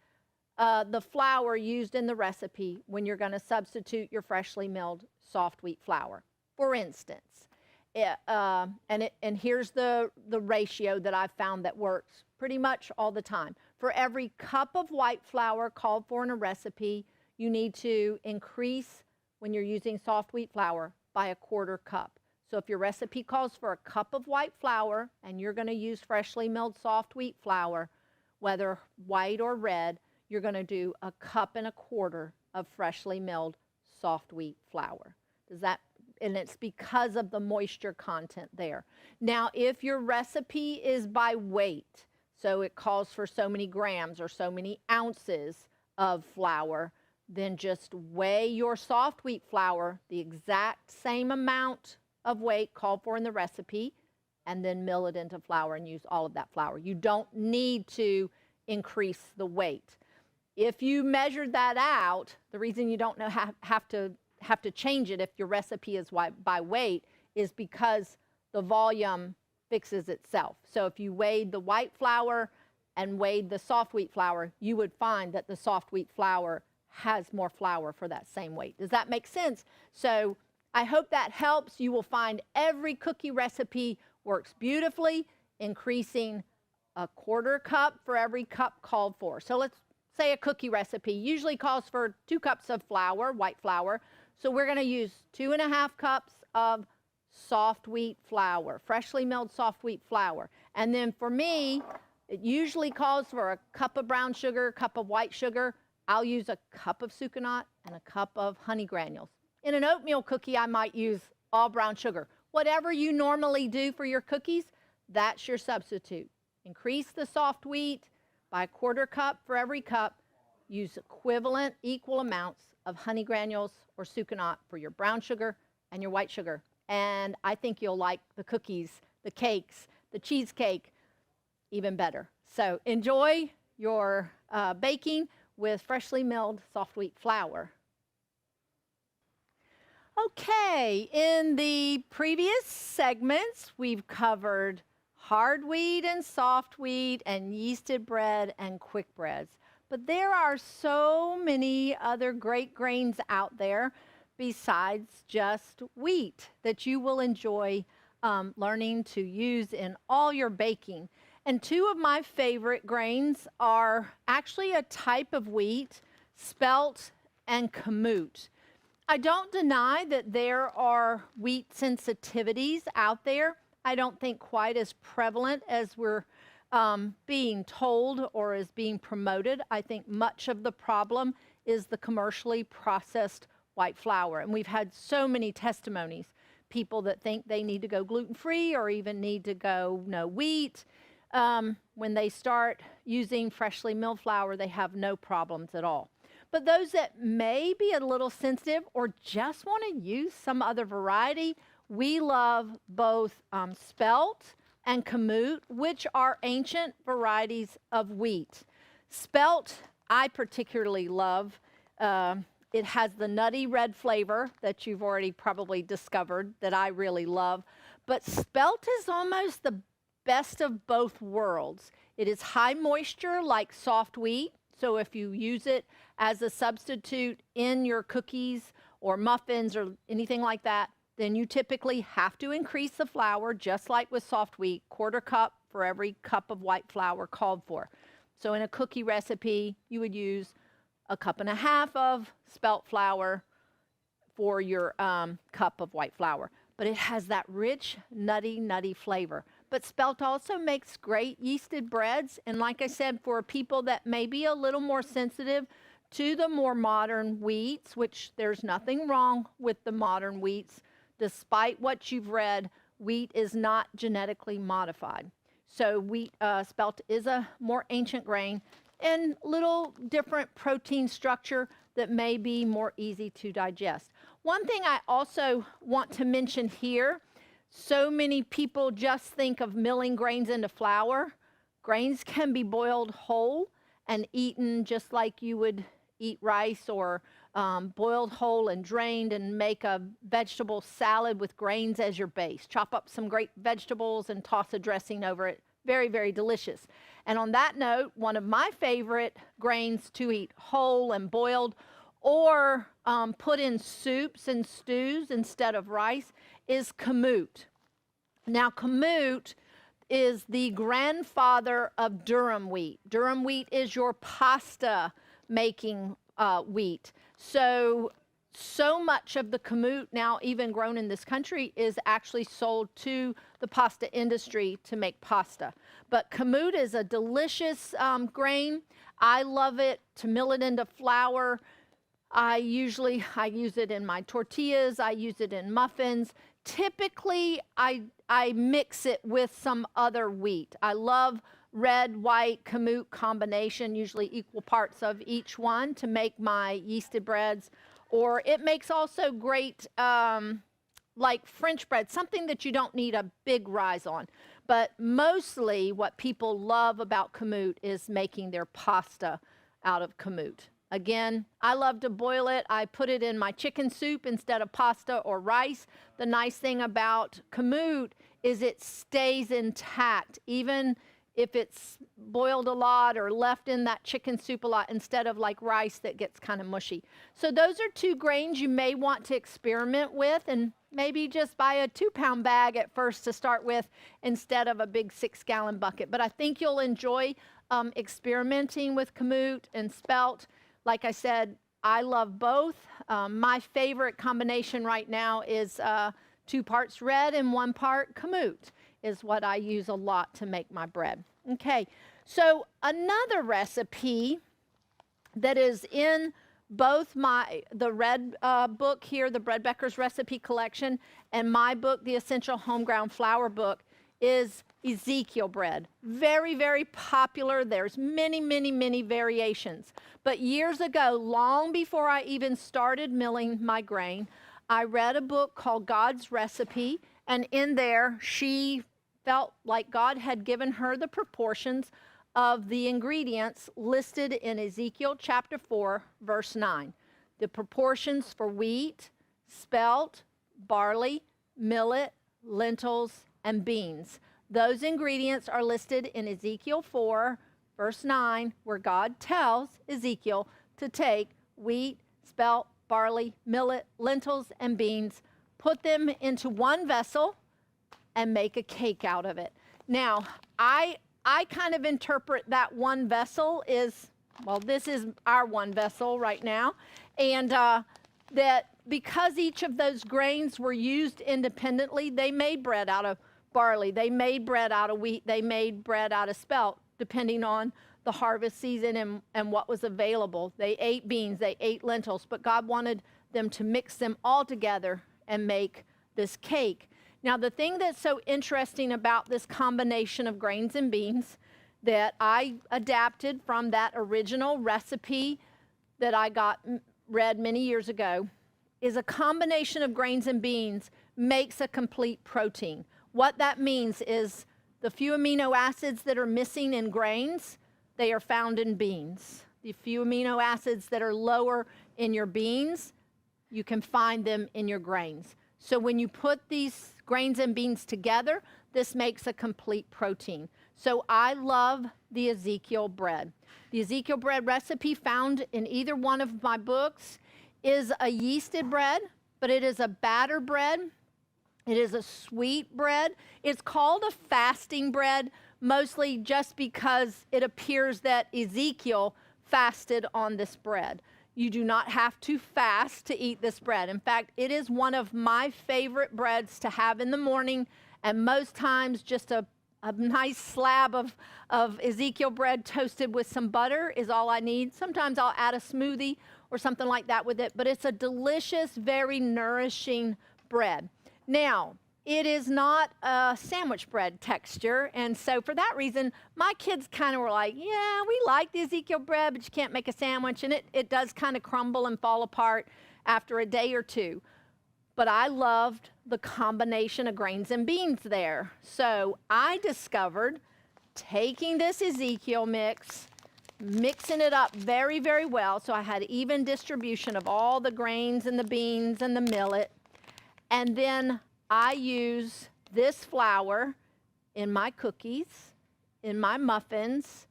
the flour used in the recipe when you're going to substitute your freshly milled soft wheat flour. For instance, and here's the ratio that I've found that works pretty much all the time. For every cup of white flour called for in a recipe, you need to increase, when you're using soft wheat flour, by 1/4 cup. So if your recipe calls for a cup of white flour and you're going to use freshly milled soft wheat flour, whether white or red, you're going to do 1.25 cups of freshly milled soft wheat flour. And it's because of the moisture content there. Now, if your recipe is by weight, so it calls for so many grams or so many ounces of flour, then just weigh your soft wheat flour the exact same amount of weight called for in the recipe, and then mill it into flour and use all of that flour. You don't need to increase the weight. If you measured that out, the reason you don't have to change it if your recipe is by weight is because the volume fixes itself. So if you weighed the white flour and weighed the soft wheat flour, you would find that the soft wheat flour has more flour for that same weight. Does that make sense? So I hope that helps. You will find every cookie recipe works beautifully, increasing a 1/4 cup for every cup called for. So let's say a cookie recipe usually calls for 2 cups of flour, white flour. So we're going to use 2½ cups of soft wheat flour, freshly milled soft wheat flour. And then for me, it usually calls for a cup of brown sugar, a cup of white sugar. I'll use a cup of sucanat and a cup of honey granules. In an oatmeal cookie, I might use all brown sugar. Whatever you normally do for your cookies, that's your substitute. Increase the soft wheat by a 1/4 cup for every cup. Use equivalent, equal amounts of honey granules or sucanat for your brown sugar and your white sugar. And I think you'll like the cookies, the cakes, the cheesecake even better. So enjoy your baking with freshly milled soft wheat flour. Okay, in the previous segments, we've covered hard wheat and soft wheat and yeasted bread and quick breads. But there are so many other great grains out there besides just wheat that you will enjoy learning to use in all your baking. And 2 of my favorite grains are actually a type of wheat, spelt and kamut. I don't deny that there are wheat sensitivities out there. I don't think quite as prevalent as we're being told or as being promoted. I think much of the problem is the commercially processed white flour. And we've had so many testimonies, people that think they need to go gluten-free or even need to go no wheat. When they start using freshly milled flour, they have no problems at all. But those that may be a little sensitive or just want to use some other variety, we love both spelt and kamut, which are ancient varieties of wheat. Spelt, I particularly love. It has the nutty red flavor that you've already probably discovered that I really love. But spelt is almost the best of both worlds. It is high moisture like soft wheat. So if you use it as a substitute in your cookies or muffins or anything like that, then you typically have to increase the flour, just like with soft wheat, 1/4 cup for every cup of white flour called for. So in a cookie recipe, you would use a 1.5 cups of spelt flour for your cup of white flour. But it has that rich, nutty flavor. But spelt also makes great yeasted breads. And like I said, for people that may be a little more sensitive to the more modern wheats, which there's nothing wrong with the modern wheats, despite what you've read, wheat is not genetically modified. So spelt is a more ancient grain and little different protein structure that may be more easy to digest. One thing I also want to mention here, so many people just think of milling grains into flour. Grains can be boiled whole and eaten just like you would eat rice, or boiled whole and drained and make a vegetable salad with grains as your base. Chop up some great vegetables and toss a dressing over it. Very, very delicious. And on that note, one of my favorite grains to eat whole and boiled or put in soups and stews instead of rice is kamut. Now, kamut is the grandfather of durum wheat. Durum wheat is your pasta making wheat. So much of the kamut now even grown in this country is actually sold to the pasta industry to make pasta. But kamut is a delicious grain. I love it to mill it into flour. I use it in my tortillas. I use it in muffins. Typically, I mix it with some other wheat. I love red, white, kamut combination, usually equal parts of each one to make my yeasted breads. Or it makes also great like French bread, something that you don't need a big rise on. But mostly what people love about Kamut is making their pasta out of Kamut. Again, I love to boil it. I put it in my chicken soup instead of pasta or rice. The nice thing about Kamut is it stays intact, even if it's boiled a lot or left in that chicken soup a lot, instead of like rice that gets kind of mushy. So those are 2 grains you may want to experiment with, and maybe just buy a 2-pound bag at first to start with instead of a big 6-gallon bucket. But I think you'll enjoy experimenting with Kamut and spelt. Like I said, I love both. My favorite combination right now is 2 parts red and 1 part Kamut is what I use a lot to make my bread. Okay, so another recipe that is in both the red book here, the Bread Beckers recipe collection, and my book, the Essential Homegrown Flour book, is Ezekiel bread. Very, very popular. There's many, many, many variations. But years ago, long before I even started milling my grain, I read a book called God's Recipe, and in there she felt like God had given her the proportions of the ingredients listed in Ezekiel chapter 4, verse 9. The proportions for wheat, spelt, barley, millet, lentils, and beans. Those ingredients are listed in Ezekiel 4, verse 9, where God tells Ezekiel to take wheat, spelt, barley, millet, lentils, and beans, put them into one vessel, and make a cake out of it. Now, I kind of interpret that one vessel is, well, this is our one vessel right now, and that because each of those grains were used independently, they made bread out of barley, they made bread out of wheat, they made bread out of spelt, depending on the harvest season and what was available. They ate beans, they ate lentils, but God wanted them to mix them all together and make this cake. Now, the thing that's so interesting about this combination of grains and beans that I adapted from that original recipe that I read many years ago is a combination of grains and beans makes a complete protein. What that means is the few amino acids that are missing in grains, they are found in beans. The few amino acids that are lower in your beans, you can find them in your grains. So when you put these grains and beans together, this makes a complete protein. So I love the Ezekiel bread. The Ezekiel bread recipe found in either one of my books is a yeasted bread, but it is a batter bread. It is a sweet bread. It's called a fasting bread, mostly just because it appears that Ezekiel fasted on this bread. You do not have to fast to eat this bread. In fact, it is one of my favorite breads to have in the morning, and most times just a nice slab of Ezekiel bread toasted with some butter is all I need. Sometimes I'll add a smoothie or something like that with it, but it's a delicious, very nourishing bread. Now, it is not a sandwich bread texture, and so for that reason, my kids kind of were like, yeah, we like the Ezekiel bread, but you can't make a sandwich, and it does kind of crumble and fall apart after a day or two. But I loved the combination of grains and beans there. So I discovered taking this Ezekiel mix, mixing it up very, very well, so I had even distribution of all the grains and the beans and the millet, and then I use this flour in my cookies, in my muffins,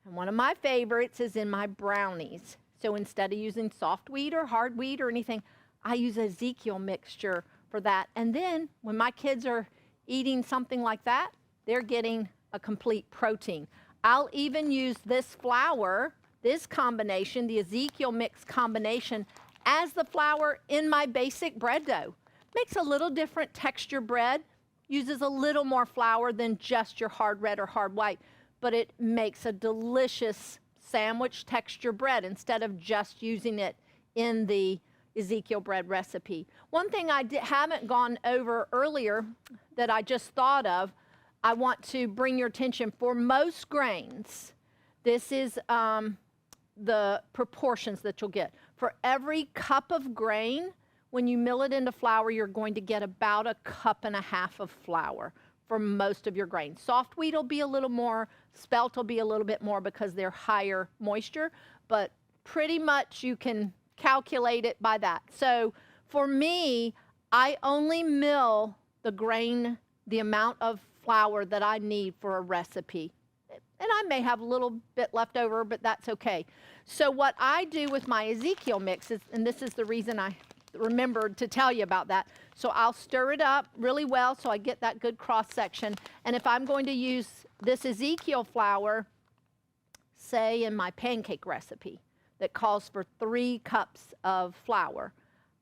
and one of my favorites is in my brownies. So instead of using soft wheat or hard wheat or anything, I use Ezekiel mixture for that. And then when my kids are eating something like that, they're getting a complete protein. I'll even use this flour, this combination, the Ezekiel mix combination, as the flour in my basic bread dough. Makes a little different texture bread, uses a little more flour than just your hard red or hard white, but it makes a delicious sandwich texture bread instead of just using it in the Ezekiel bread recipe. One thing I haven't gone over earlier that I just thought of, I want to bring your attention. For most grains, this is the proportions that you'll get. For every cup of grain, when you mill it into flour, you're going to get about 1.5 cups of flour for most of your grains. Soft wheat will be a little more, spelt will be a little bit more because they're higher moisture, but pretty much you can calculate it by that. So for me, I only mill the grain, the amount of flour that I need for a recipe. And I may have a little bit left over, but that's okay. So what I do with my Ezekiel mix is, and this is the reason I remembered to tell you about that. So I'll stir it up really well so I get that good cross section. And if I'm going to use this Ezekiel flour, say in my pancake recipe that calls for 3 cups of flour,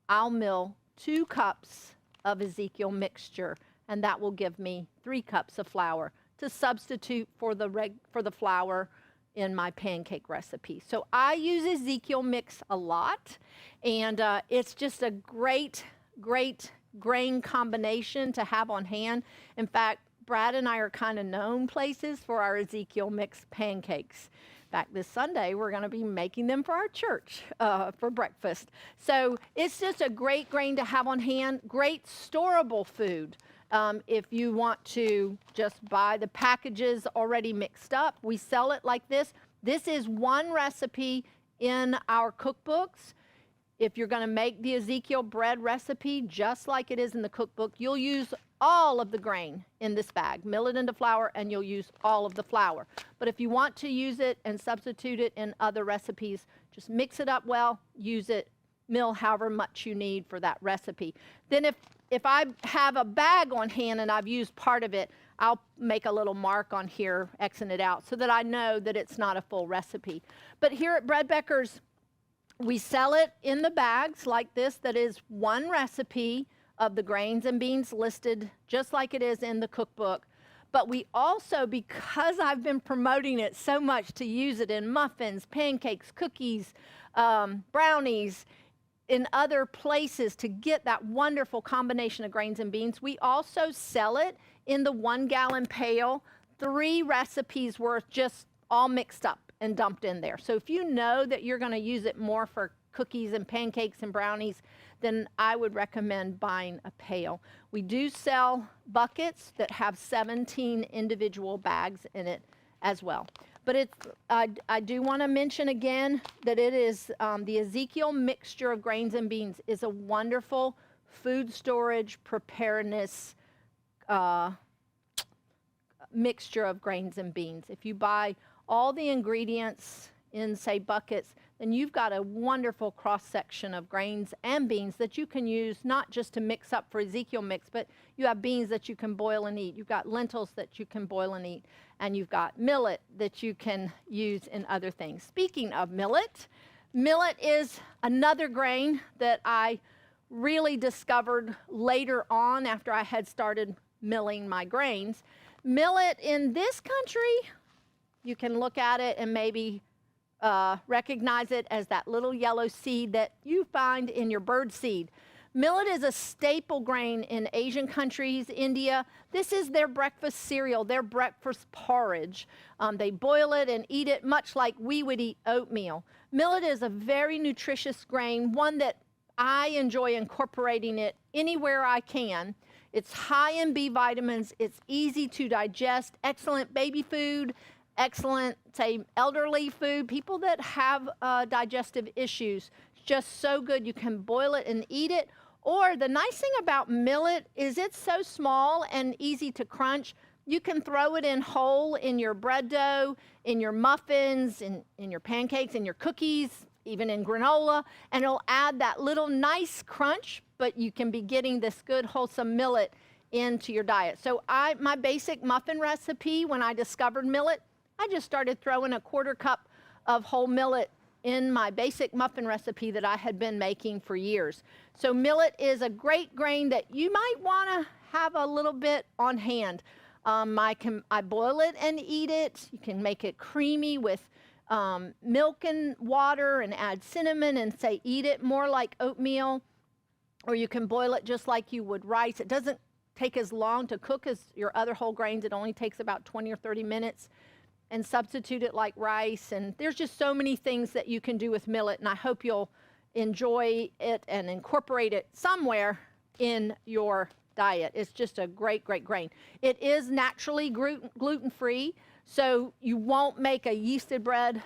I'll mill 2 cups of Ezekiel mixture, and that will give me 3 cups of flour to substitute for the flour in my pancake recipe. So I use Ezekiel mix a lot, and it's just a great grain combination to have on hand. In fact, Brad and I are kind of known places for our Ezekiel mix pancakes. In fact, this Sunday we're going to be making them for our church for breakfast. So it's just a great grain to have on hand, great storable food. If you want to just buy the packages already mixed up, we sell it like this. This is one recipe in our cookbooks. If you're going to make the Ezekiel bread recipe just like it is in the cookbook, you'll use all of the grain in this bag. Mill it into flour and you'll use all of the flour. But if you want to use it and substitute it in other recipes, just mix it up well, use it, mill however much you need for that recipe. Then if I have a bag on hand and I've used part of it, I'll make a little mark on here, Xing it out, so that I know that it's not a full recipe. But here at Bread Beckers, we sell it in the bags like this, that is one recipe of the grains and beans listed just like it is in the cookbook. But we also, because I've been promoting it so much to use it in muffins, pancakes, cookies, brownies, in other places to get that wonderful combination of grains and beans, we also sell it in the 1 gallon pail, 3 recipes worth just all mixed up and dumped in there. So if you know that you're going to use it more for cookies and pancakes and brownies, then I would recommend buying a pail. We do sell buckets that have 17 individual bags in it as well. But I do want to mention again that it is the Ezekiel mixture of grains and beans is a wonderful food storage preparedness mixture of grains and beans. If you buy all the ingredients in, say, buckets, then you've got a wonderful cross-section of grains and beans that you can use not just to mix up for Ezekiel mix, but you have beans that you can boil and eat. You've got lentils that you can boil and eat. And you've got millet that you can use in other things. Speaking of millet, millet is another grain that I really discovered later on after I had started milling my grains. Millet in this country, you can look at it and maybe recognize it as that little yellow seed that you find in your bird seed. Millet is a staple grain in Asian countries, India. This is their breakfast cereal, their breakfast porridge. They boil it and eat it much like we would eat oatmeal. Millet is a very nutritious grain, one that I enjoy incorporating it anywhere I can. It's high in B vitamins, it's easy to digest, excellent baby food, excellent, say, elderly food, people that have digestive issues. It's just so good. You can boil it and eat it. Or the nice thing about millet is it's so small and easy to crunch. You can throw it in whole in your bread dough, in your muffins, in your pancakes, in your cookies, even in granola, and it'll add that little nice crunch, but you can be getting this good wholesome millet into your diet. So my basic muffin recipe, when I discovered millet, I just started throwing 1/4 cup of whole millet in my basic muffin recipe that I had been making for years. So millet is a great grain that you might want to have a little bit on hand. I boil it and eat it. You can make it creamy with milk and water and add cinnamon and say eat it more like oatmeal. Or you can boil it just like you would rice. It doesn't take as long to cook as your other whole grains. It only takes about 20 or 30 minutes. And substitute it like rice. And there's just so many things that you can do with millet, and I hope you'll enjoy it and incorporate it somewhere in your diet. It's just a great, great grain. It is naturally gluten-free, so you won't make a yeasted bread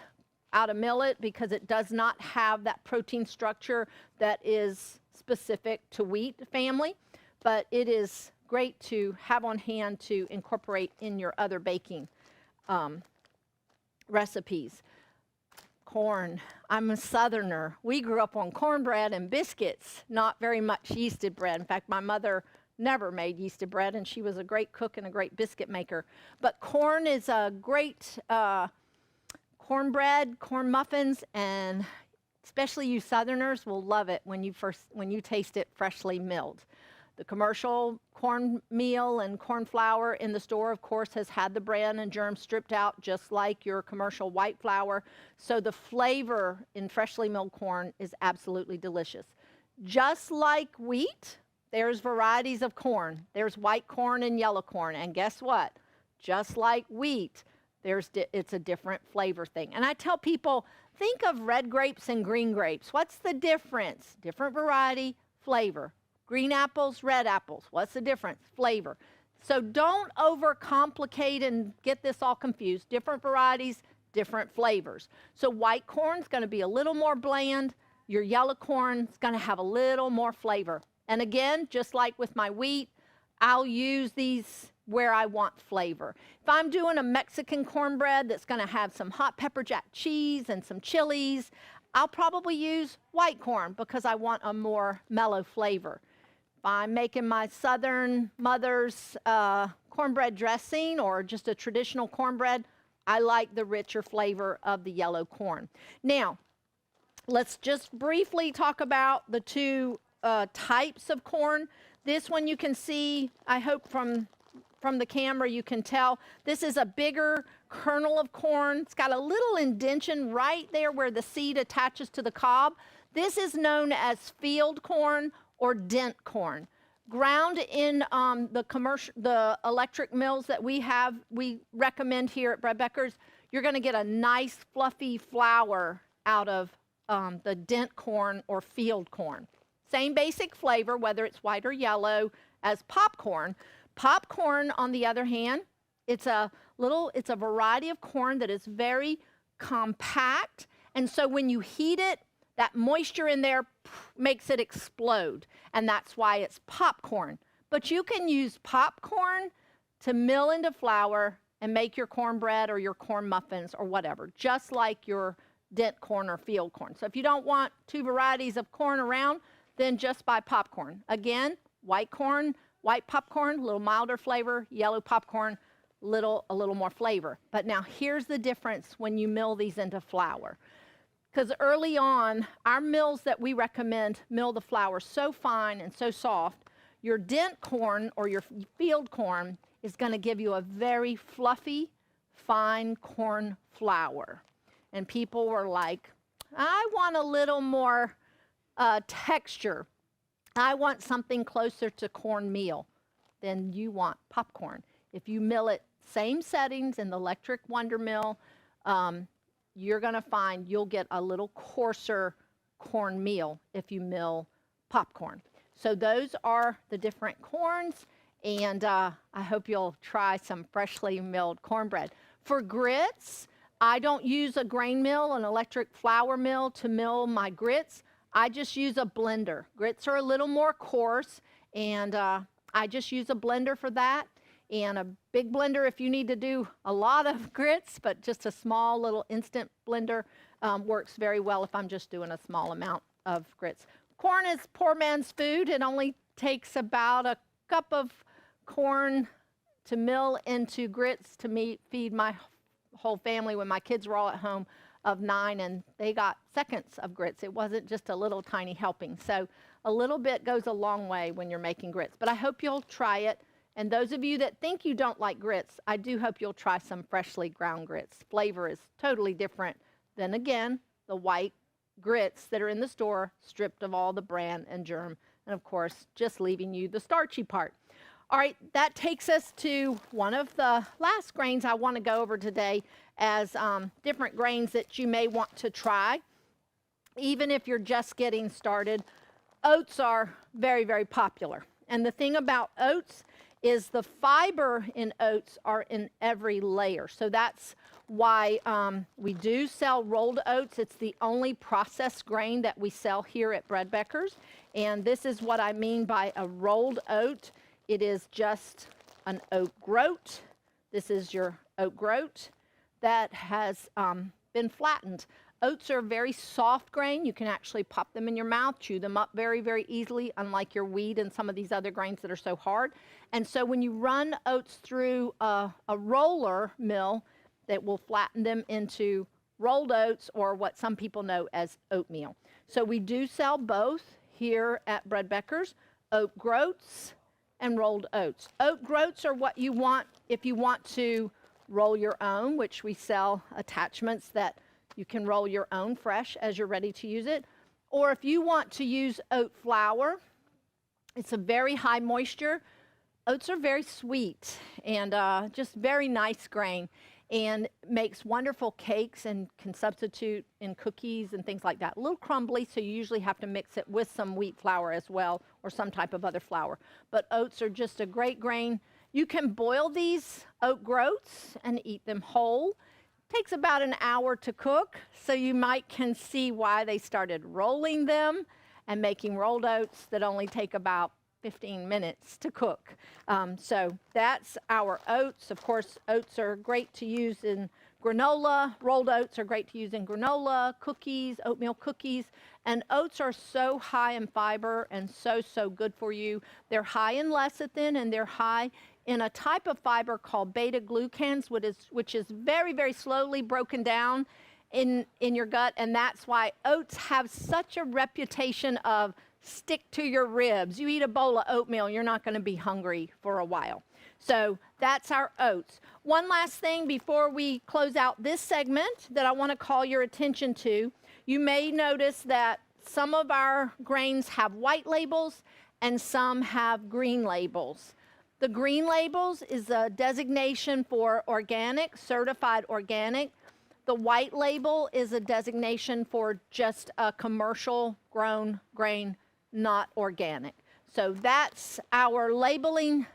out of millet because it does not have that protein structure that is specific to wheat family, but it is great to have on hand to incorporate in your other baking recipes. Corn. I'm a Southerner. We grew up on cornbread and biscuits, not very much yeasted bread. In fact, my mother never made yeasted bread, and she was a great cook and a great biscuit maker. But corn is a great cornbread, corn muffins, and especially you Southerners will love it when you taste it freshly milled. The commercial cornmeal and corn flour in the store, of course, has had the bran and germ stripped out just like your commercial white flour. So the flavor in freshly milled corn is absolutely delicious. Just like wheat, there's varieties of corn. There's white corn and yellow corn. And guess what? Just like wheat, it's a different flavor thing. And I tell people, think of red grapes and green grapes. What's the difference? Different variety, flavor. Green apples, red apples. What's the difference? Flavor. So don't overcomplicate and get this all confused. Different varieties, different flavors. So white corn's going to be a little more bland. Your yellow corn's going to have a little more flavor. And again, just like with my wheat, I'll use these where I want flavor. If I'm doing a Mexican cornbread that's going to have some hot pepper jack cheese and some chilies, I'll probably use white corn because I want a more mellow flavor. If I'm making my Southern mother's cornbread dressing or just a traditional cornbread, I like the richer flavor of the yellow corn. Now, let's just briefly talk about the two types of corn. This one you can see, I hope from the camera you can tell, this is a bigger kernel of corn. It's got a little indention right there where the seed attaches to the cob. This is known as field corn or dent corn. Ground in the electric mills that we recommend here at Bread Beckers, you're going to get a nice fluffy flour out of the dent corn or field corn. Same basic flavor, whether it's white or yellow, as popcorn. Popcorn, on the other hand, it's a variety of corn that is very compact, and so when you heat it, that moisture in there makes it explode, and that's why it's popcorn. But you can use popcorn to mill into flour and make your cornbread or your corn muffins or whatever, just like your dent corn or field corn. So if you don't want two varieties of corn around, then just buy popcorn. Again, white popcorn, a little milder flavor, yellow popcorn, a little more flavor. But now here's the difference when you mill these into flour. Because early on, our mills that we recommend mill the flour so fine and so soft, your dent corn or your field corn is going to give you a very fluffy, fine corn flour. And people were like, I want a little more texture. I want something closer to cornmeal than you want popcorn. If you mill it same settings in the electric Wonder Mill, you're going to find you'll get a little coarser cornmeal if you mill popcorn. So those are the different corns, and I hope you'll try some freshly milled cornbread. For grits, I don't use a grain mill, an electric flour mill to mill my grits. I just use a blender. Grits are a little more coarse, and I just use a blender for that. And a big blender if you need to do a lot of grits, but just a small little instant blender works very well if I'm just doing a small amount of grits. Corn is poor man's food. It only takes about a cup of corn to mill into grits to feed my whole family when my kids were all at home of 9, and they got seconds of grits. It wasn't just a little tiny helping. So a little bit goes a long way when you're making grits. But I hope you'll try it. And those of you that think you don't like grits, I do hope you'll try some freshly ground grits. Flavor is totally different than, again, the white grits that are in the store, stripped of all the bran and germ, and of course, just leaving you the starchy part. All right, that takes us to one of the last grains I want to go over today as different grains that you may want to try. even if you're just getting started. Oats are very, very popular. And the thing about oats is the fiber in oats are in every layer. So that's why we do sell rolled oats. It's the only processed grain that we sell here at Bread Beckers. And this is what I mean by a rolled oat. It is just an oat groat. This is your oat groat that has been flattened. Oats are a very soft grain. You can actually pop them in your mouth, chew them up very, very easily, unlike your wheat and some of these other grains that are so hard. And so when you run oats through a roller mill, that will flatten them into rolled oats, or what some people know as oatmeal. So we do sell both here at Bread Beckers, oat groats and rolled oats. Oat groats are what you want if you want to roll your own, which we sell attachments that you can roll your own fresh as you're ready to use it. Or if you want to use oat flour, it's a very high moisture. Oats are very sweet and just very nice grain, and makes wonderful cakes and can substitute in cookies and things like that. A little crumbly, so you usually have to mix it with some wheat flour as well, or some type of other flour. But oats are just a great grain. You can boil these oat groats and eat them whole. Takes about an hour to cook, so you can see why they started rolling them and making rolled oats that only take about 15 minutes to cook. So that's our oats. Of course, oats are great to use in granola. Rolled oats are great to use in granola, cookies, oatmeal cookies. And oats are so high in fiber and so, so good for you. They're high in lecithin, and they're high in a type of fiber called beta-glucans, which is very, very slowly broken down in your gut. And that's why oats have such a reputation of stick to your ribs. You eat a bowl of oatmeal, you're not going to be hungry for a while. So that's our oats. One last thing before we close out this segment that I want to call your attention to. You may notice that some of our grains have white labels and some have green labels. The green labels is a designation for organic, certified organic. The white label is a designation for just a commercial grown grain, not organic. So that's our labeling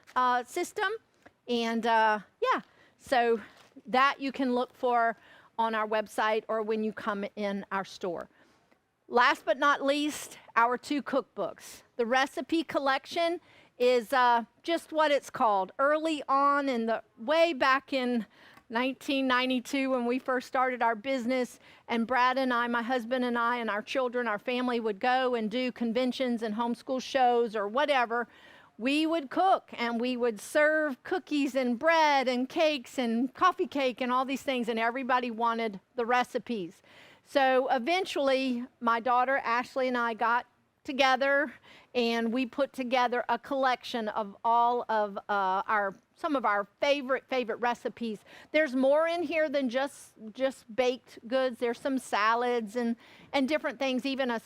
system. And so that you can look for on our website or when you come in our store. Last but not least, our 2 cookbooks. The recipe collection is just what it's called. Early on way back in 1992 when we first started our business, and Brad and I, my husband and I, and our children, our family would go and do conventions and homeschool shows or whatever. We would cook and we would serve cookies and bread and cakes and coffee cake and all these things, and everybody wanted the recipes. So eventually my daughter Ashley and I got together and we put together a collection of all of some of our favorite recipes. There's more in here than just baked goods. There's some salads and different things, even a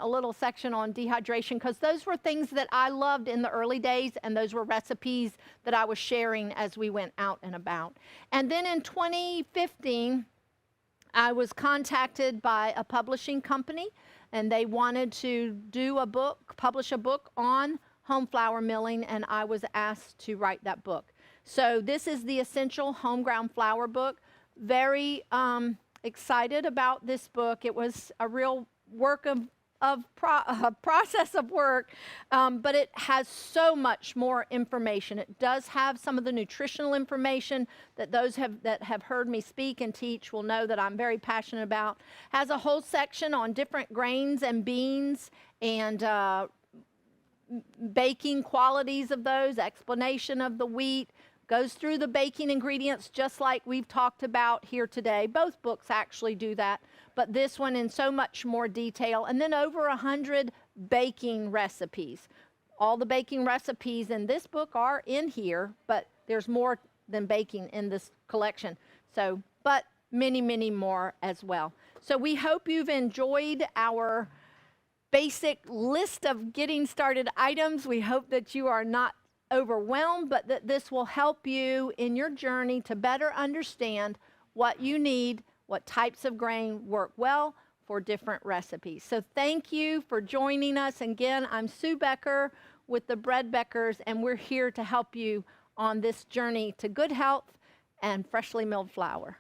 little section on dehydration, because those were things that I loved in the early days, and those were recipes that I was sharing as we went out and about. And then in 2015, I was contacted by a publishing company, and they wanted to publish a book on home flour milling, and I was asked to write that book. So this is the Essential Home Ground Flour book. Very excited about this book. It was a real process of work, but it has so much more information. It does have some of the nutritional information that those that have heard me speak and teach will know that I'm very passionate about. Has a whole section on different grains and beans and baking qualities of those, explanation of the wheat, goes through the baking ingredients just like we've talked about here today. Both books actually do that, but this one in so much more detail. And then over 100 baking recipes. All the baking recipes in this book are in here, but there's more than baking in this collection. So, but many, many more as well. So we hope you've enjoyed our basic list of getting started items. We hope that you are not overwhelmed, but that this will help you in your journey to better understand what you need, what types of grain work well for different recipes. So thank you for joining us. Again, I'm Sue Becker with the Bread Beckers, and we're here to help you on this journey to good health and freshly milled flour.